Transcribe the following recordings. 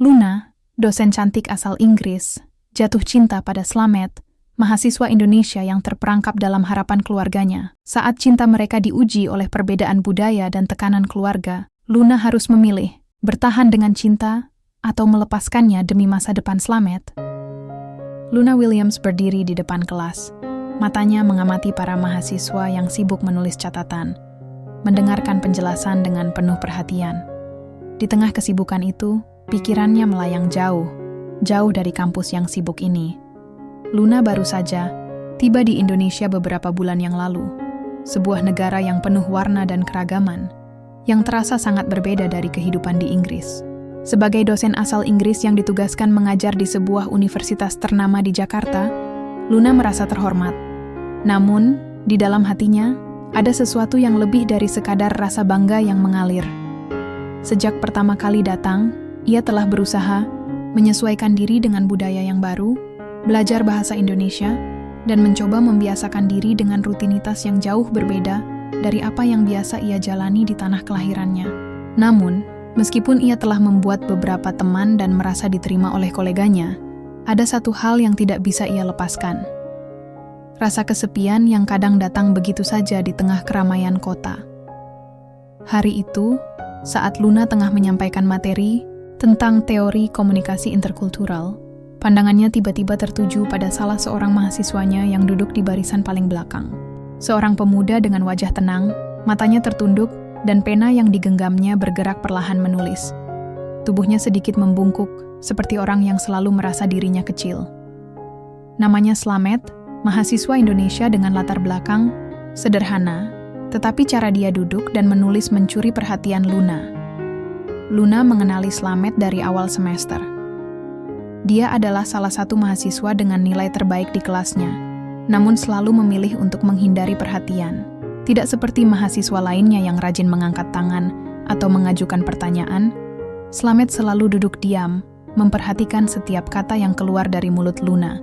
Luna, dosen cantik asal Inggris, jatuh cinta pada Slamet, mahasiswa Indonesia yang terperangkap dalam harapan keluarganya. Saat cinta mereka diuji oleh perbedaan budaya dan tekanan keluarga, Luna harus memilih, bertahan dengan cinta atau melepaskannya demi masa depan Slamet. Luna Williams berdiri di depan kelas. Matanya mengamati para mahasiswa yang sibuk menulis catatan, mendengarkan penjelasan dengan penuh perhatian. Di tengah kesibukan itu, pikirannya melayang jauh dari kampus yang sibuk ini. Luna baru saja tiba di Indonesia beberapa bulan yang lalu, sebuah negara yang penuh warna dan keragaman, yang terasa sangat berbeda dari kehidupan di Inggris. Sebagai dosen asal Inggris yang ditugaskan mengajar di sebuah universitas ternama di Jakarta, Luna merasa terhormat. Namun, di dalam hatinya, ada sesuatu yang lebih dari sekadar rasa bangga yang mengalir. Sejak pertama kali datang, ia telah berusaha menyesuaikan diri dengan budaya yang baru, belajar bahasa Indonesia, dan mencoba membiasakan diri dengan rutinitas yang jauh berbeda dari apa yang biasa ia jalani di tanah kelahirannya. Namun, meskipun ia telah membuat beberapa teman dan merasa diterima oleh koleganya, ada satu hal yang tidak bisa ia lepaskan. Rasa kesepian yang kadang datang begitu saja di tengah keramaian kota. Hari itu, saat Luna tengah menyampaikan materi tentang teori komunikasi interkultural, pandangannya tiba-tiba tertuju pada salah seorang mahasiswanya yang duduk di barisan paling belakang. Seorang pemuda dengan wajah tenang, matanya tertunduk, dan pena yang digenggamnya bergerak perlahan menulis. Tubuhnya sedikit membungkuk, seperti orang yang selalu merasa dirinya kecil. Namanya Slamet, mahasiswa Indonesia dengan latar belakang sederhana, tetapi cara dia duduk dan menulis mencuri perhatian Luna. Luna mengenali Slamet dari awal semester. Dia adalah salah satu mahasiswa dengan nilai terbaik di kelasnya, namun selalu memilih untuk menghindari perhatian. Tidak seperti mahasiswa lainnya yang rajin mengangkat tangan atau mengajukan pertanyaan, Slamet selalu duduk diam, memperhatikan setiap kata yang keluar dari mulut Luna,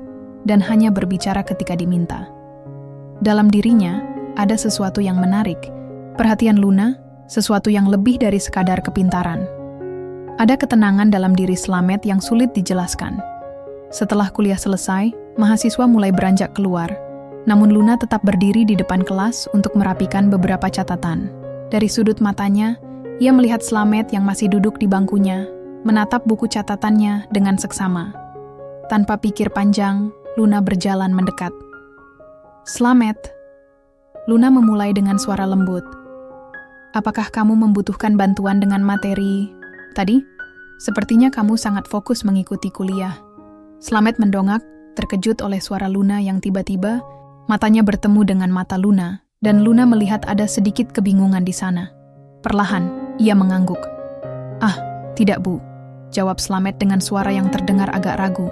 dan hanya berbicara ketika diminta. Dalam dirinya, ada sesuatu yang menarik. Perhatian Luna, sesuatu yang lebih dari sekadar kepintaran. Ada ketenangan dalam diri Slamet yang sulit dijelaskan. Setelah kuliah selesai, mahasiswa mulai beranjak keluar, namun Luna tetap berdiri di depan kelas untuk merapikan beberapa catatan. Dari sudut matanya, ia melihat Slamet yang masih duduk di bangkunya, menatap buku catatannya dengan seksama. Tanpa pikir panjang, Luna berjalan mendekat. "Slamet," Luna memulai dengan suara lembut. "Apakah kamu membutuhkan bantuan dengan materi tadi? Sepertinya kamu sangat fokus mengikuti kuliah." Slamet mendongak, terkejut oleh suara Luna yang tiba-tiba, matanya bertemu dengan mata Luna, dan Luna melihat ada sedikit kebingungan di sana. Perlahan, ia mengangguk. "Ah, tidak Bu," jawab Slamet dengan suara yang terdengar agak ragu.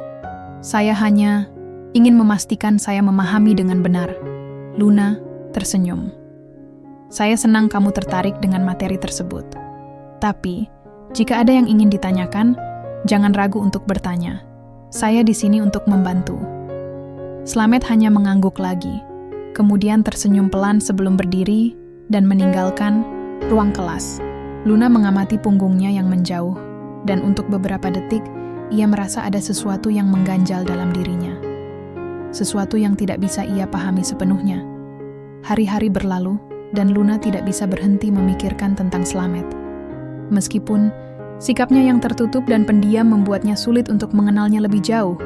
"Saya hanya ingin memastikan saya memahami dengan benar." Luna tersenyum. "Saya senang kamu tertarik dengan materi tersebut. Tapi, jika ada yang ingin ditanyakan, jangan ragu untuk bertanya. Saya di sini untuk membantu." Slamet hanya mengangguk lagi, kemudian tersenyum pelan sebelum berdiri dan meninggalkan ruang kelas. Luna mengamati punggungnya yang menjauh, dan untuk beberapa detik, ia merasa ada sesuatu yang mengganjal dalam dirinya. Sesuatu yang tidak bisa ia pahami sepenuhnya. Hari-hari berlalu, dan Luna tidak bisa berhenti memikirkan tentang Slamet. Meskipun sikapnya yang tertutup dan pendiam membuatnya sulit untuk mengenalnya lebih jauh,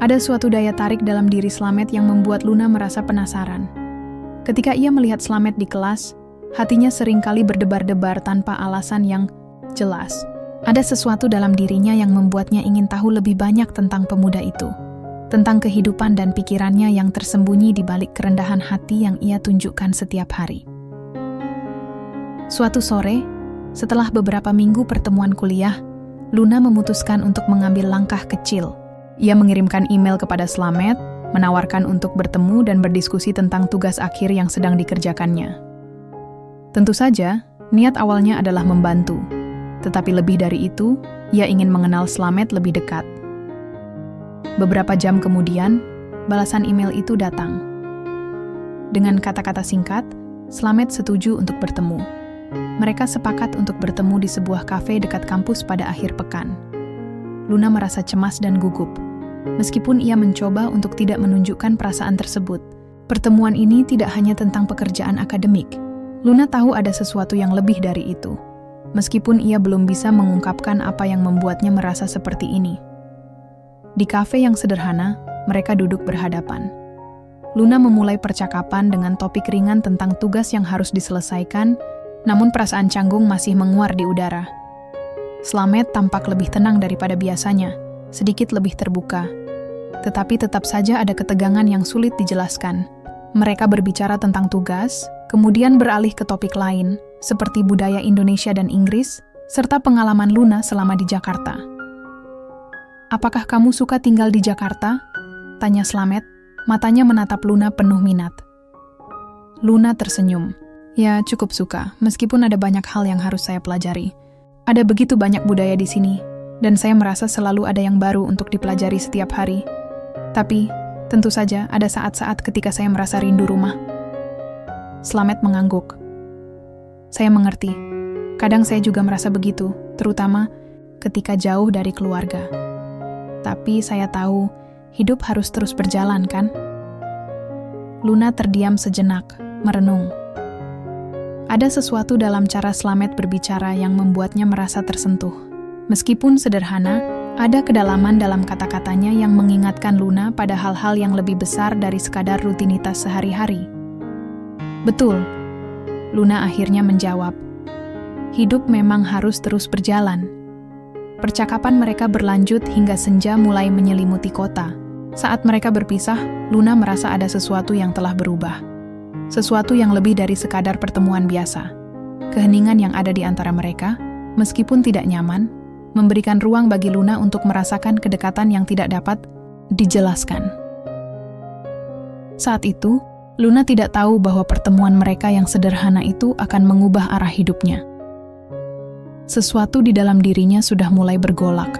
ada suatu daya tarik dalam diri Slamet yang membuat Luna merasa penasaran. Ketika ia melihat Slamet di kelas, hatinya seringkali berdebar-debar tanpa alasan yang jelas. Ada sesuatu dalam dirinya yang membuatnya ingin tahu lebih banyak tentang pemuda itu, tentang kehidupan dan pikirannya yang tersembunyi di balik kerendahan hati yang ia tunjukkan setiap hari. Suatu sore, setelah beberapa minggu pertemuan kuliah, Luna memutuskan untuk mengambil langkah kecil. Ia mengirimkan email kepada Slamet, menawarkan untuk bertemu dan berdiskusi tentang tugas akhir yang sedang dikerjakannya. Tentu saja, niat awalnya adalah membantu, tetapi lebih dari itu, ia ingin mengenal Slamet lebih dekat. Beberapa jam kemudian, balasan email itu datang. Dengan kata-kata singkat, Slamet setuju untuk bertemu. Mereka sepakat untuk bertemu di sebuah kafe dekat kampus pada akhir pekan. Luna merasa cemas dan gugup. Meskipun ia mencoba untuk tidak menunjukkan perasaan tersebut, pertemuan ini tidak hanya tentang pekerjaan akademik. Luna tahu ada sesuatu yang lebih dari itu. Meskipun ia belum bisa mengungkapkan apa yang membuatnya merasa seperti ini. Di kafe yang sederhana, mereka duduk berhadapan. Luna memulai percakapan dengan topik ringan tentang tugas yang harus diselesaikan, namun perasaan canggung masih menguar di udara. Slamet tampak lebih tenang daripada biasanya, sedikit lebih terbuka. Tetapi tetap saja ada ketegangan yang sulit dijelaskan. Mereka berbicara tentang tugas, kemudian beralih ke topik lain, seperti budaya Indonesia dan Inggris, serta pengalaman Luna selama di Jakarta. "Apakah kamu suka tinggal di Jakarta?" tanya Slamet, matanya menatap Luna penuh minat. Luna tersenyum. "Ya, cukup suka, meskipun ada banyak hal yang harus saya pelajari. Ada begitu banyak budaya di sini, dan saya merasa selalu ada yang baru untuk dipelajari setiap hari. Tapi, tentu saja ada saat-saat ketika saya merasa rindu rumah." Slamet mengangguk. "Saya mengerti. Kadang saya juga merasa begitu, terutama ketika jauh dari keluarga. Tapi saya tahu, hidup harus terus berjalan, kan?" Luna terdiam sejenak, merenung. Ada sesuatu dalam cara Slamet berbicara yang membuatnya merasa tersentuh. Meskipun sederhana, ada kedalaman dalam kata-katanya yang mengingatkan Luna pada hal-hal yang lebih besar dari sekadar rutinitas sehari-hari. "Betul," Luna akhirnya menjawab. "Hidup memang harus terus berjalan." Percakapan mereka berlanjut hingga senja mulai menyelimuti kota. Saat mereka berpisah, Luna merasa ada sesuatu yang telah berubah. Sesuatu yang lebih dari sekadar pertemuan biasa. Keheningan yang ada di antara mereka, meskipun tidak nyaman, memberikan ruang bagi Luna untuk merasakan kedekatan yang tidak dapat dijelaskan. Saat itu, Luna tidak tahu bahwa pertemuan mereka yang sederhana itu akan mengubah arah hidupnya. Sesuatu di dalam dirinya sudah mulai bergolak,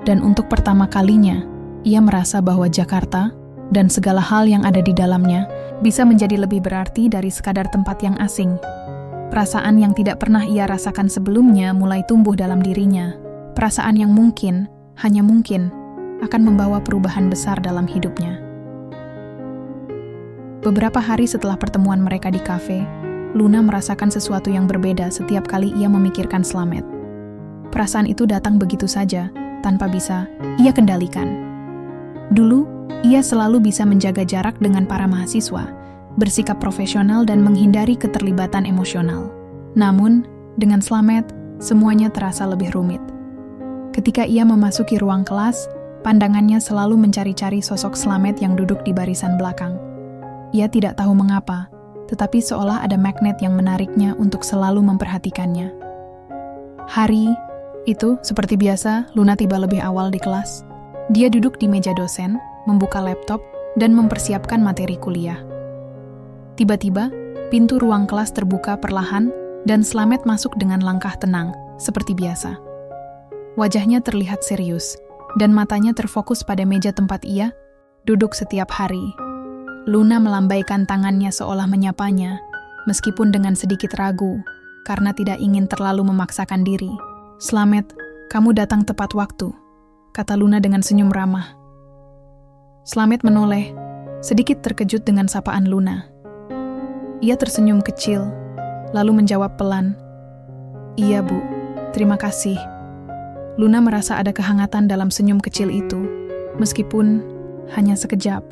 dan untuk pertama kalinya, ia merasa bahwa Jakarta dan segala hal yang ada di dalamnya bisa menjadi lebih berarti dari sekadar tempat yang asing. Perasaan yang tidak pernah ia rasakan sebelumnya mulai tumbuh dalam dirinya. Perasaan yang mungkin, hanya mungkin, akan membawa perubahan besar dalam hidupnya. Beberapa hari setelah pertemuan mereka di kafe, Luna merasakan sesuatu yang berbeda setiap kali ia memikirkan Slamet. Perasaan itu datang begitu saja, tanpa bisa ia kendalikan. Dulu, ia selalu bisa menjaga jarak dengan para mahasiswa, bersikap profesional dan menghindari keterlibatan emosional. Namun, dengan Slamet, semuanya terasa lebih rumit. Ketika ia memasuki ruang kelas, pandangannya selalu mencari-cari sosok Slamet yang duduk di barisan belakang. Ia tidak tahu mengapa, tetapi seolah ada magnet yang menariknya untuk selalu memperhatikannya. Hari itu, seperti biasa, Luna tiba lebih awal di kelas. Dia duduk di meja dosen, membuka laptop, dan mempersiapkan materi kuliah. Tiba-tiba, pintu ruang kelas terbuka perlahan, dan Slamet masuk dengan langkah tenang, seperti biasa. Wajahnya terlihat serius, dan matanya terfokus pada meja tempat ia duduk setiap hari. Luna melambaikan tangannya seolah menyapanya, meskipun dengan sedikit ragu, karena tidak ingin terlalu memaksakan diri. "Slamet, kamu datang tepat waktu," kata Luna dengan senyum ramah. Slamet menoleh, sedikit terkejut dengan sapaan Luna. Ia tersenyum kecil, lalu menjawab pelan, "Iya, Bu, terima kasih." Luna merasa ada kehangatan dalam senyum kecil itu, meskipun hanya sekejap.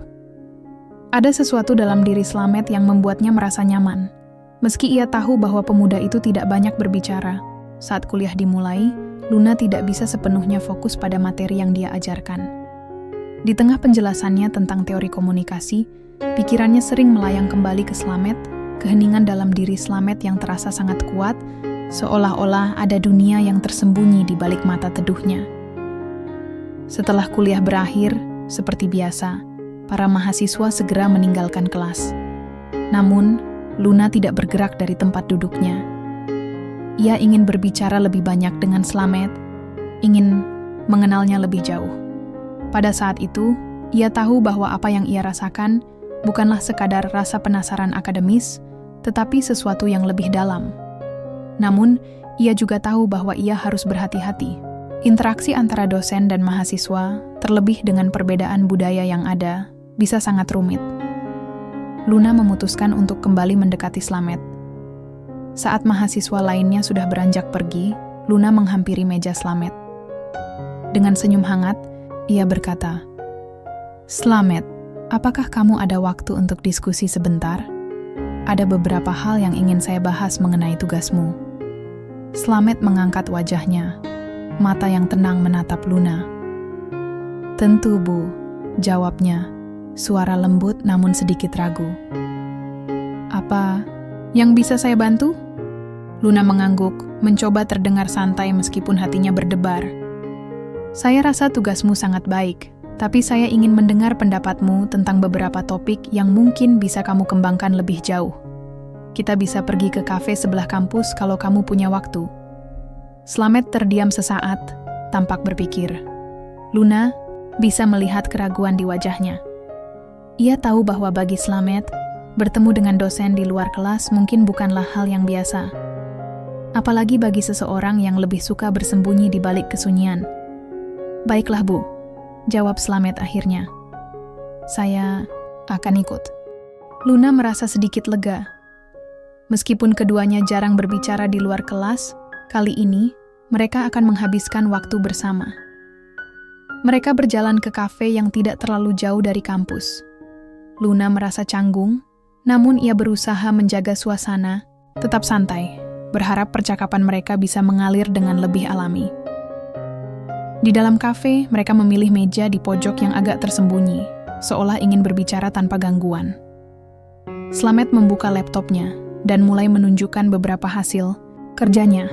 Ada sesuatu dalam diri Slamet yang membuatnya merasa nyaman. Meski ia tahu bahwa pemuda itu tidak banyak berbicara, saat kuliah dimulai, Luna tidak bisa sepenuhnya fokus pada materi yang dia ajarkan. Di tengah penjelasannya tentang teori komunikasi, pikirannya sering melayang kembali ke Slamet, keheningan dalam diri Slamet yang terasa sangat kuat, seolah-olah ada dunia yang tersembunyi di balik mata teduhnya. Setelah kuliah berakhir, seperti biasa, para mahasiswa segera meninggalkan kelas. Namun, Luna tidak bergerak dari tempat duduknya. Ia ingin berbicara lebih banyak dengan Slamet, ingin mengenalnya lebih jauh. Pada saat itu, ia tahu bahwa apa yang ia rasakan bukanlah sekadar rasa penasaran akademis, tetapi sesuatu yang lebih dalam. Namun, ia juga tahu bahwa ia harus berhati-hati. Interaksi antara dosen dan mahasiswa, terlebih dengan perbedaan budaya yang ada, bisa sangat rumit. Luna memutuskan untuk kembali mendekati Slamet. Saat mahasiswa lainnya sudah beranjak pergi, Luna menghampiri meja Slamet. Dengan senyum hangat, ia berkata, "Slamet, apakah kamu ada waktu untuk diskusi sebentar? Ada beberapa hal yang ingin saya bahas mengenai tugasmu." Slamet mengangkat wajahnya, mata yang tenang menatap Luna. "Tentu, Bu," jawabnya, suara lembut namun sedikit ragu. "Apa yang bisa saya bantu?" Luna mengangguk, mencoba terdengar santai meskipun hatinya berdebar. "Saya rasa tugasmu sangat baik, tapi saya ingin mendengar pendapatmu tentang beberapa topik yang mungkin bisa kamu kembangkan lebih jauh. Kita bisa pergi ke kafe sebelah kampus kalau kamu punya waktu." Slamet terdiam sesaat, tampak berpikir. Luna bisa melihat keraguan di wajahnya. Ia tahu bahwa bagi Slamet, bertemu dengan dosen di luar kelas mungkin bukanlah hal yang biasa. Apalagi bagi seseorang yang lebih suka bersembunyi di balik kesunyian. "Baiklah, Bu," jawab Slamet akhirnya. "Saya akan ikut." Luna merasa sedikit lega. Meskipun keduanya jarang berbicara di luar kelas, kali ini mereka akan menghabiskan waktu bersama. Mereka berjalan ke kafe yang tidak terlalu jauh dari kampus. Luna merasa canggung, namun ia berusaha menjaga suasana, tetap santai, berharap percakapan mereka bisa mengalir dengan lebih alami. Di dalam kafe, mereka memilih meja di pojok yang agak tersembunyi, seolah ingin berbicara tanpa gangguan. Slamet membuka laptopnya dan mulai menunjukkan beberapa hasil kerjanya.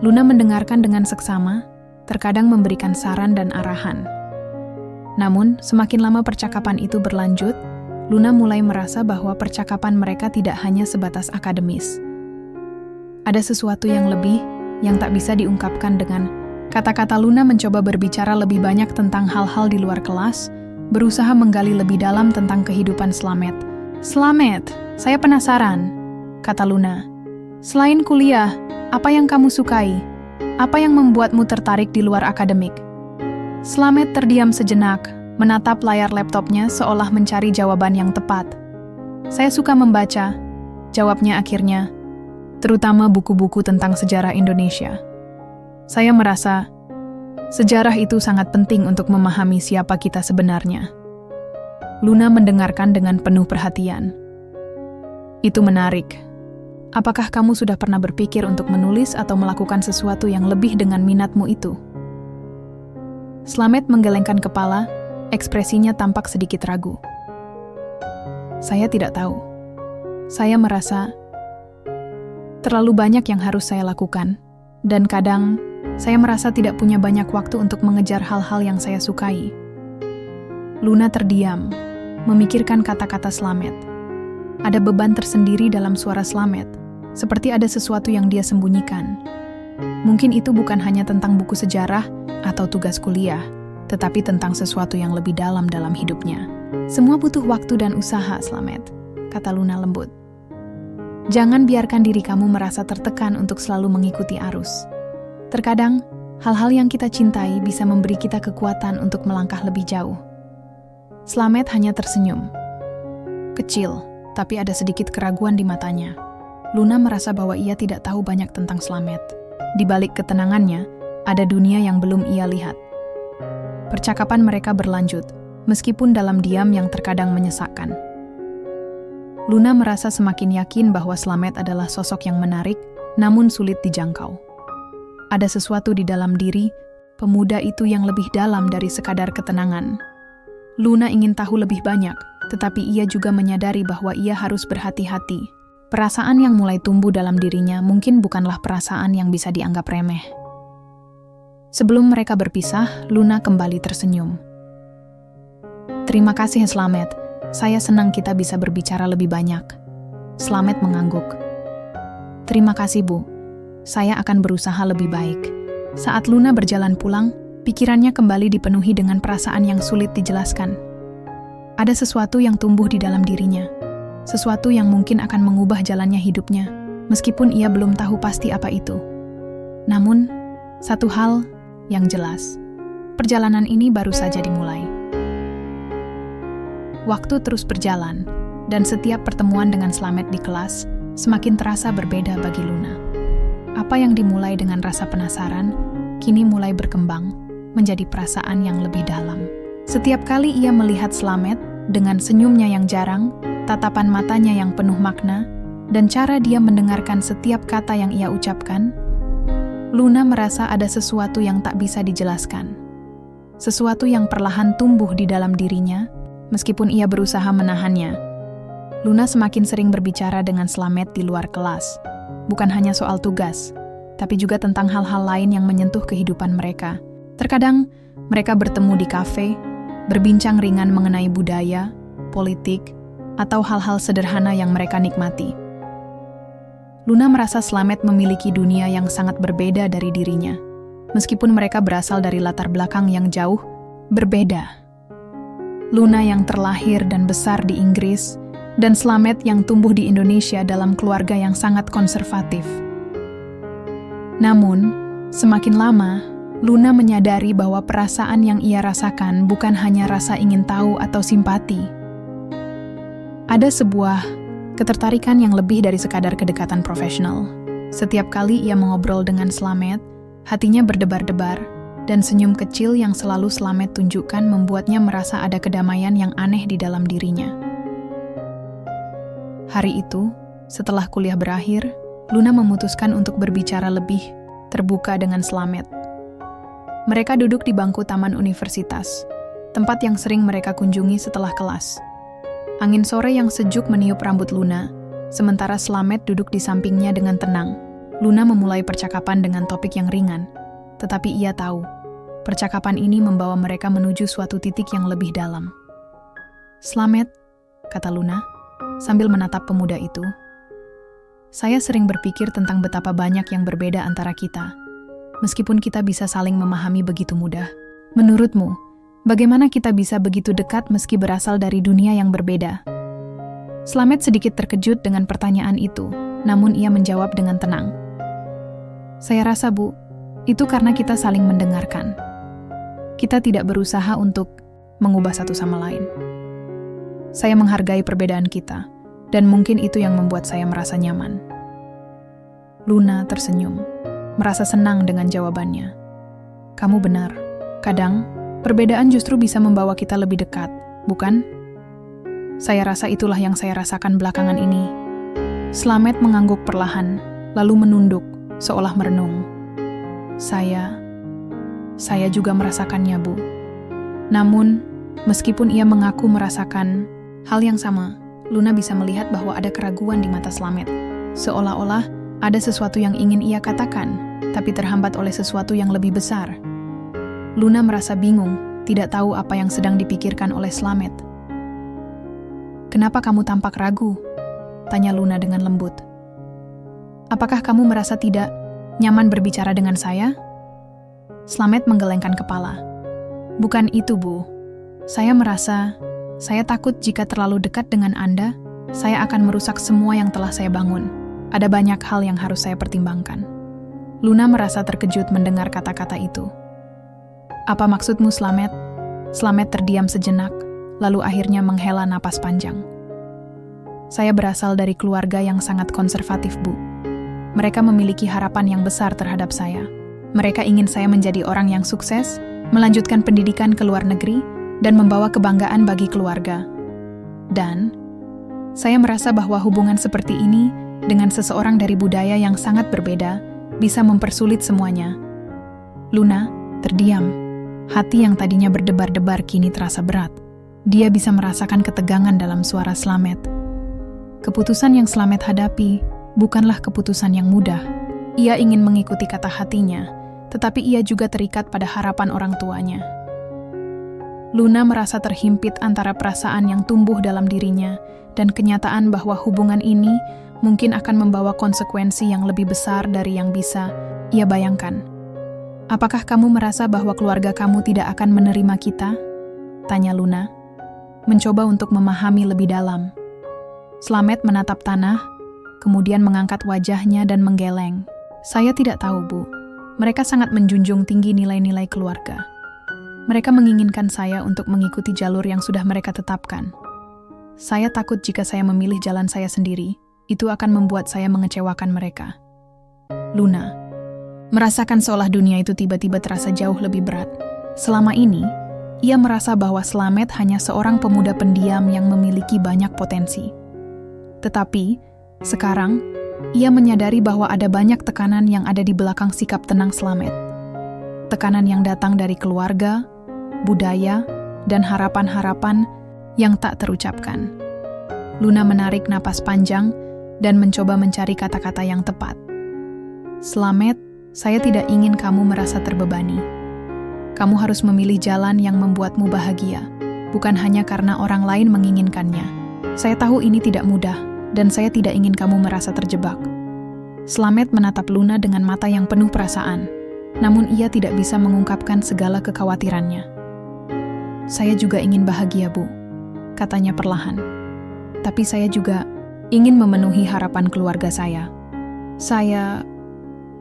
Luna mendengarkan dengan seksama, terkadang memberikan saran dan arahan. Namun, semakin lama percakapan itu berlanjut, Luna mulai merasa bahwa percakapan mereka tidak hanya sebatas akademis. Ada sesuatu yang lebih, yang tak bisa diungkapkan dengan kata-kata. Luna mencoba berbicara lebih banyak tentang hal-hal di luar kelas, berusaha menggali lebih dalam tentang kehidupan Slamet. "Slamet, saya penasaran," kata Luna. "Selain kuliah, apa yang kamu sukai? Apa yang membuatmu tertarik di luar akademik?" Slamet terdiam sejenak, menatap layar laptopnya seolah mencari jawaban yang tepat. "Saya suka membaca," jawabnya akhirnya, "terutama buku-buku tentang sejarah Indonesia. Saya merasa sejarah itu sangat penting untuk memahami siapa kita sebenarnya." Luna mendengarkan dengan penuh perhatian. "Itu menarik. Apakah kamu sudah pernah berpikir untuk menulis atau melakukan sesuatu yang lebih dengan minatmu itu?" Slamet menggelengkan kepala, ekspresinya tampak sedikit ragu. "Saya tidak tahu. Saya merasa terlalu banyak yang harus saya lakukan, dan kadang saya merasa tidak punya banyak waktu untuk mengejar hal-hal yang saya sukai." Luna terdiam, memikirkan kata-kata Slamet. Ada beban tersendiri dalam suara Slamet, seperti ada sesuatu yang dia sembunyikan. Mungkin itu bukan hanya tentang buku sejarah atau tugas kuliah, tetapi tentang sesuatu yang lebih dalam hidupnya. "Semua butuh waktu dan usaha, Slamet," kata Luna lembut. "Jangan biarkan diri kamu merasa tertekan untuk selalu mengikuti arus. Terkadang, hal-hal yang kita cintai bisa memberi kita kekuatan untuk melangkah lebih jauh." Slamet hanya tersenyum. Kecil, tapi ada sedikit keraguan di matanya. Luna merasa bahwa ia tidak tahu banyak tentang Slamet. Di balik ketenangannya, ada dunia yang belum ia lihat. Percakapan mereka berlanjut, meskipun dalam diam yang terkadang menyesakkan. Luna merasa semakin yakin bahwa Slamet adalah sosok yang menarik, namun sulit dijangkau. Ada sesuatu di dalam diri pemuda itu yang lebih dalam dari sekadar ketenangan. Luna ingin tahu lebih banyak, tetapi ia juga menyadari bahwa ia harus berhati-hati. Perasaan yang mulai tumbuh dalam dirinya mungkin bukanlah perasaan yang bisa dianggap remeh. Sebelum mereka berpisah, Luna kembali tersenyum. "Terima kasih, Slamet. Saya senang kita bisa berbicara lebih banyak." Slamet mengangguk. "Terima kasih, Bu. Saya akan berusaha lebih baik." Saat Luna berjalan pulang, pikirannya kembali dipenuhi dengan perasaan yang sulit dijelaskan. Ada sesuatu yang tumbuh di dalam dirinya. Sesuatu yang mungkin akan mengubah jalannya hidupnya, meskipun ia belum tahu pasti apa itu. Namun, satu hal Yang jelas, perjalanan ini baru saja dimulai. Waktu terus berjalan, dan setiap pertemuan dengan Slamet di kelas semakin terasa berbeda bagi Luna. Apa yang dimulai dengan rasa penasaran, kini mulai berkembang menjadi perasaan yang lebih dalam. Setiap kali ia melihat Slamet dengan senyumnya yang jarang, tatapan matanya yang penuh makna, dan cara dia mendengarkan setiap kata yang ia ucapkan, Luna merasa ada sesuatu yang tak bisa dijelaskan. Sesuatu yang perlahan tumbuh di dalam dirinya, meskipun ia berusaha menahannya. Luna semakin sering berbicara dengan Slamet di luar kelas, bukan hanya soal tugas, tapi juga tentang hal-hal lain yang menyentuh kehidupan mereka. Terkadang, mereka bertemu di kafe, berbincang ringan mengenai budaya, politik, atau hal-hal sederhana yang mereka nikmati. Luna merasa Slamet memiliki dunia yang sangat berbeda dari dirinya, meskipun mereka berasal dari latar belakang yang jauh berbeda. Luna yang terlahir dan besar di Inggris, dan Slamet yang tumbuh di Indonesia dalam keluarga yang sangat konservatif. Namun, semakin lama, Luna menyadari bahwa perasaan yang ia rasakan bukan hanya rasa ingin tahu atau simpati. Ada sebuah ketertarikan yang lebih dari sekadar kedekatan profesional. Setiap kali ia mengobrol dengan Slamet, hatinya berdebar-debar, dan senyum kecil yang selalu Slamet tunjukkan membuatnya merasa ada kedamaian yang aneh di dalam dirinya. Hari itu, setelah kuliah berakhir, Luna memutuskan untuk berbicara lebih terbuka dengan Slamet. Mereka duduk di bangku taman universitas, tempat yang sering mereka kunjungi setelah kelas. Angin sore yang sejuk meniup rambut Luna, sementara Slamet duduk di sampingnya dengan tenang. Luna memulai percakapan dengan topik yang ringan, tetapi ia tahu, percakapan ini membawa mereka menuju suatu titik yang lebih dalam. "Slamet," kata Luna, sambil menatap pemuda itu, "saya sering berpikir tentang betapa banyak yang berbeda antara kita, meskipun kita bisa saling memahami begitu mudah. Menurutmu, bagaimana kita bisa begitu dekat meski berasal dari dunia yang berbeda?" Slamet sedikit terkejut dengan pertanyaan itu, namun ia menjawab dengan tenang. "Saya rasa, Bu, itu karena kita saling mendengarkan. Kita tidak berusaha untuk mengubah satu sama lain. Saya menghargai perbedaan kita, dan mungkin itu yang membuat saya merasa nyaman." Luna tersenyum, merasa senang dengan jawabannya. "Kamu benar. Kadang, perbedaan justru bisa membawa kita lebih dekat, bukan? Saya rasa itulah yang saya rasakan belakangan ini." Slamet mengangguk perlahan, lalu menunduk, seolah merenung. Saya juga merasakannya, Bu. Namun, meskipun ia mengaku merasakan hal yang sama, Luna bisa melihat bahwa ada keraguan di mata Slamet. Seolah-olah ada sesuatu yang ingin ia katakan, tapi terhambat oleh sesuatu yang lebih besar. Luna merasa bingung, tidak tahu apa yang sedang dipikirkan oleh Slamet. "Kenapa kamu tampak ragu?" tanya Luna dengan lembut. "Apakah kamu merasa tidak nyaman berbicara dengan saya?" Slamet menggelengkan kepala. "Bukan itu, Bu. Saya takut jika terlalu dekat dengan Anda, saya akan merusak semua yang telah saya bangun. Ada banyak hal yang harus saya pertimbangkan." Luna merasa terkejut mendengar kata-kata itu. "Apa maksudmu, Slamet?" Slamet terdiam sejenak, lalu akhirnya menghela napas panjang. "Saya berasal dari keluarga yang sangat konservatif, Bu. Mereka memiliki harapan yang besar terhadap saya. Mereka ingin saya menjadi orang yang sukses, melanjutkan pendidikan ke luar negeri, dan membawa kebanggaan bagi keluarga. Dan saya merasa bahwa hubungan seperti ini dengan seseorang dari budaya yang sangat berbeda bisa mempersulit semuanya." Luna terdiam. Hati yang tadinya berdebar-debar kini terasa berat. Dia bisa merasakan ketegangan dalam suara Slamet. Keputusan yang Slamet hadapi bukanlah keputusan yang mudah. Ia ingin mengikuti kata hatinya, tetapi ia juga terikat pada harapan orang tuanya. Luna merasa terhimpit antara perasaan yang tumbuh dalam dirinya dan kenyataan bahwa hubungan ini mungkin akan membawa konsekuensi yang lebih besar dari yang bisa ia bayangkan. "Apakah kamu merasa bahwa keluarga kamu tidak akan menerima kita?" tanya Luna, mencoba untuk memahami lebih dalam. Slamet menatap tanah, kemudian mengangkat wajahnya dan menggeleng. "Saya tidak tahu, Bu. Mereka sangat menjunjung tinggi nilai-nilai keluarga. Mereka menginginkan saya untuk mengikuti jalur yang sudah mereka tetapkan. Saya takut jika saya memilih jalan saya sendiri, itu akan membuat saya mengecewakan mereka. Luna merasakan seolah dunia itu tiba-tiba terasa jauh lebih berat. Selama ini, ia merasa bahwa Slamet hanya seorang pemuda pendiam yang memiliki banyak potensi. Tetapi, sekarang, ia menyadari bahwa ada banyak tekanan yang ada di belakang sikap tenang Slamet. Tekanan yang datang dari keluarga, budaya, dan harapan-harapan yang tak terucapkan. Luna menarik napas panjang dan mencoba mencari kata-kata yang tepat. Slamet, saya tidak ingin kamu merasa terbebani. Kamu harus memilih jalan yang membuatmu bahagia, bukan hanya karena orang lain menginginkannya. Saya tahu ini tidak mudah, dan saya tidak ingin kamu merasa terjebak. Slamet menatap Luna dengan mata yang penuh perasaan, namun ia tidak bisa mengungkapkan segala kekhawatirannya. Saya juga ingin bahagia, Bu, katanya perlahan. Tapi saya juga ingin memenuhi harapan keluarga saya. Saya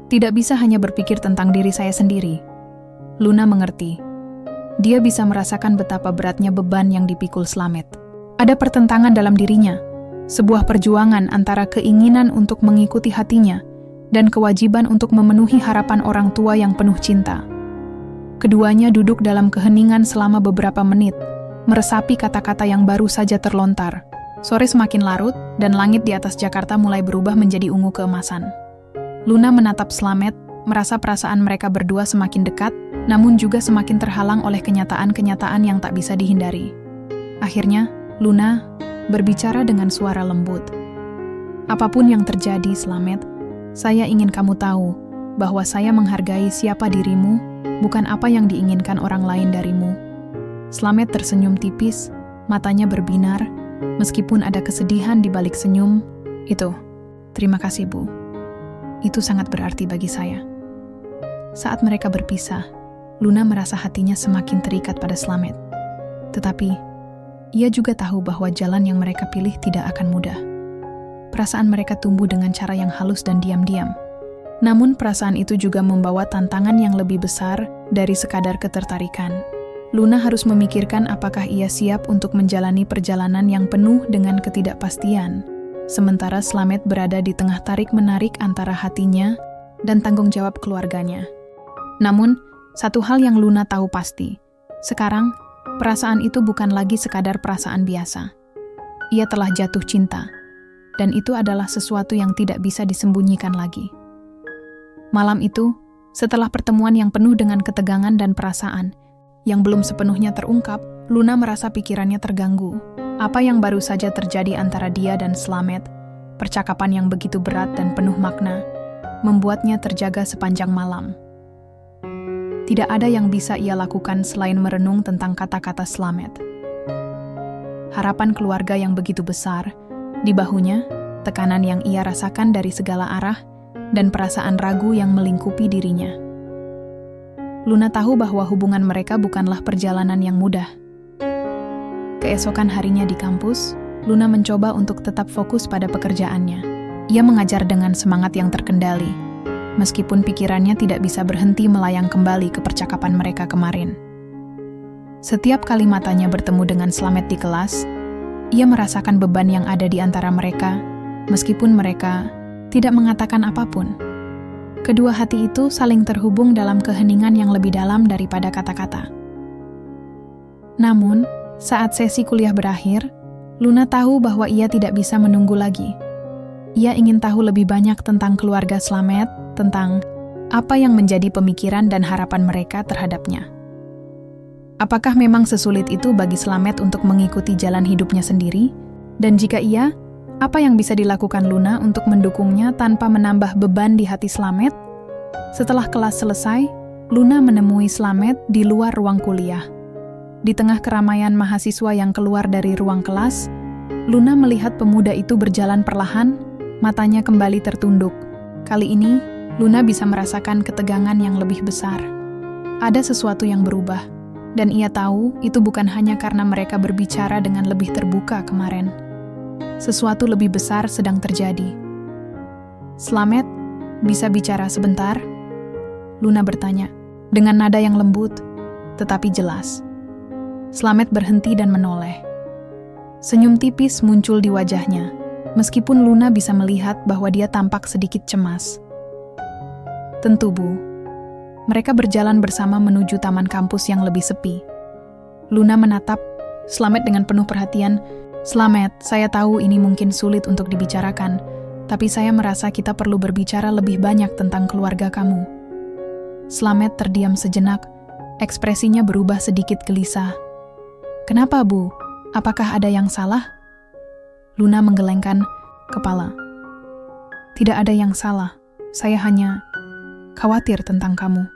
tidak bisa hanya berpikir tentang diri saya sendiri. Luna mengerti. Dia bisa merasakan betapa beratnya beban yang dipikul Slamet. Ada pertentangan dalam dirinya, sebuah perjuangan antara keinginan untuk mengikuti hatinya dan kewajiban untuk memenuhi harapan orang tua yang penuh cinta. Keduanya duduk dalam keheningan selama beberapa menit, meresapi kata-kata yang baru saja terlontar. Sore semakin larut, dan langit di atas Jakarta mulai berubah menjadi ungu keemasan. Luna menatap Slamet, merasa perasaan mereka berdua semakin dekat, namun juga semakin terhalang oleh kenyataan-kenyataan yang tak bisa dihindari. Akhirnya, Luna berbicara dengan suara lembut. Apapun yang terjadi, Slamet, saya ingin kamu tahu bahwa saya menghargai siapa dirimu, bukan apa yang diinginkan orang lain darimu. Slamet tersenyum tipis, matanya berbinar, meskipun ada kesedihan di balik senyum. Terima kasih, Bu. Itu sangat berarti bagi saya. Saat mereka berpisah, Luna merasa hatinya semakin terikat pada Slamet. Tetapi, ia juga tahu bahwa jalan yang mereka pilih tidak akan mudah. Perasaan mereka tumbuh dengan cara yang halus dan diam-diam. Namun perasaan itu juga membawa tantangan yang lebih besar dari sekadar ketertarikan. Luna harus memikirkan apakah ia siap untuk menjalani perjalanan yang penuh dengan ketidakpastian, sementara Slamet berada di tengah tarik-menarik antara hatinya dan tanggung jawab keluarganya. Namun, satu hal yang Luna tahu pasti, sekarang perasaan itu bukan lagi sekadar perasaan biasa. Ia telah jatuh cinta, dan itu adalah sesuatu yang tidak bisa disembunyikan lagi. Malam itu, setelah pertemuan yang penuh dengan ketegangan dan perasaan yang belum sepenuhnya terungkap, Luna merasa pikirannya terganggu. Apa yang baru saja terjadi antara dia dan Slamet, percakapan yang begitu berat dan penuh makna, membuatnya terjaga sepanjang malam. Tidak ada yang bisa ia lakukan selain merenung tentang kata-kata Slamet. Harapan keluarga yang begitu besar, di bahunya, tekanan yang ia rasakan dari segala arah, dan perasaan ragu yang melingkupi dirinya. Luna tahu bahwa hubungan mereka bukanlah perjalanan yang mudah. Keesokan harinya di kampus, Luna mencoba untuk tetap fokus pada pekerjaannya. Ia mengajar dengan semangat yang terkendali, meskipun pikirannya tidak bisa berhenti melayang kembali ke percakapan mereka kemarin. Setiap kali matanya bertemu dengan Slamet di kelas, ia merasakan beban yang ada di antara mereka, meskipun mereka tidak mengatakan apapun. Kedua hati itu saling terhubung dalam keheningan yang lebih dalam daripada kata-kata. Namun, saat sesi kuliah berakhir, Luna tahu bahwa ia tidak bisa menunggu lagi. Ia ingin tahu lebih banyak tentang keluarga Slamet, tentang apa yang menjadi pemikiran dan harapan mereka terhadapnya. Apakah memang sesulit itu bagi Slamet untuk mengikuti jalan hidupnya sendiri? Dan jika iya, apa yang bisa dilakukan Luna untuk mendukungnya tanpa menambah beban di hati Slamet? Setelah kelas selesai, Luna menemui Slamet di luar ruang kuliah. Di tengah keramaian mahasiswa yang keluar dari ruang kelas, Luna melihat pemuda itu berjalan perlahan, matanya kembali tertunduk. Kali ini, Luna bisa merasakan ketegangan yang lebih besar. Ada sesuatu yang berubah, dan ia tahu itu bukan hanya karena mereka berbicara dengan lebih terbuka kemarin. Sesuatu lebih besar sedang terjadi. Slamet, bisa bicara sebentar? Luna bertanya, dengan nada yang lembut, tetapi jelas. Slamet berhenti dan menoleh. Senyum tipis muncul di wajahnya, meskipun Luna bisa melihat bahwa dia tampak sedikit cemas. Tentu, Bu. Mereka berjalan bersama menuju taman kampus yang lebih sepi. Luna menatap Slamet dengan penuh perhatian. Slamet, saya tahu ini mungkin sulit untuk dibicarakan, tapi saya merasa kita perlu berbicara lebih banyak tentang keluarga kamu. Slamet terdiam sejenak, ekspresinya berubah sedikit gelisah. Kenapa, Bu? Apakah ada yang salah? Luna menggelengkan kepala. Tidak ada yang salah, saya hanya khawatir tentang kamu.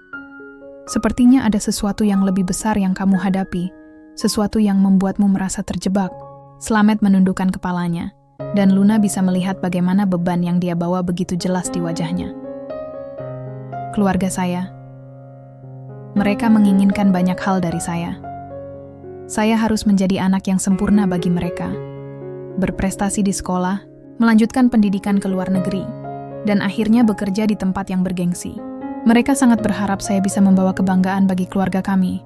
Sepertinya ada sesuatu yang lebih besar yang kamu hadapi, sesuatu yang membuatmu merasa terjebak. Slamet menundukkan kepalanya, dan Luna bisa melihat bagaimana beban yang dia bawa begitu jelas di wajahnya. Keluarga saya. Mereka menginginkan banyak hal dari saya. Saya harus menjadi anak yang sempurna bagi mereka. Berprestasi di sekolah, melanjutkan pendidikan ke luar negeri, dan akhirnya bekerja di tempat yang bergengsi. Mereka sangat berharap saya bisa membawa kebanggaan bagi keluarga kami.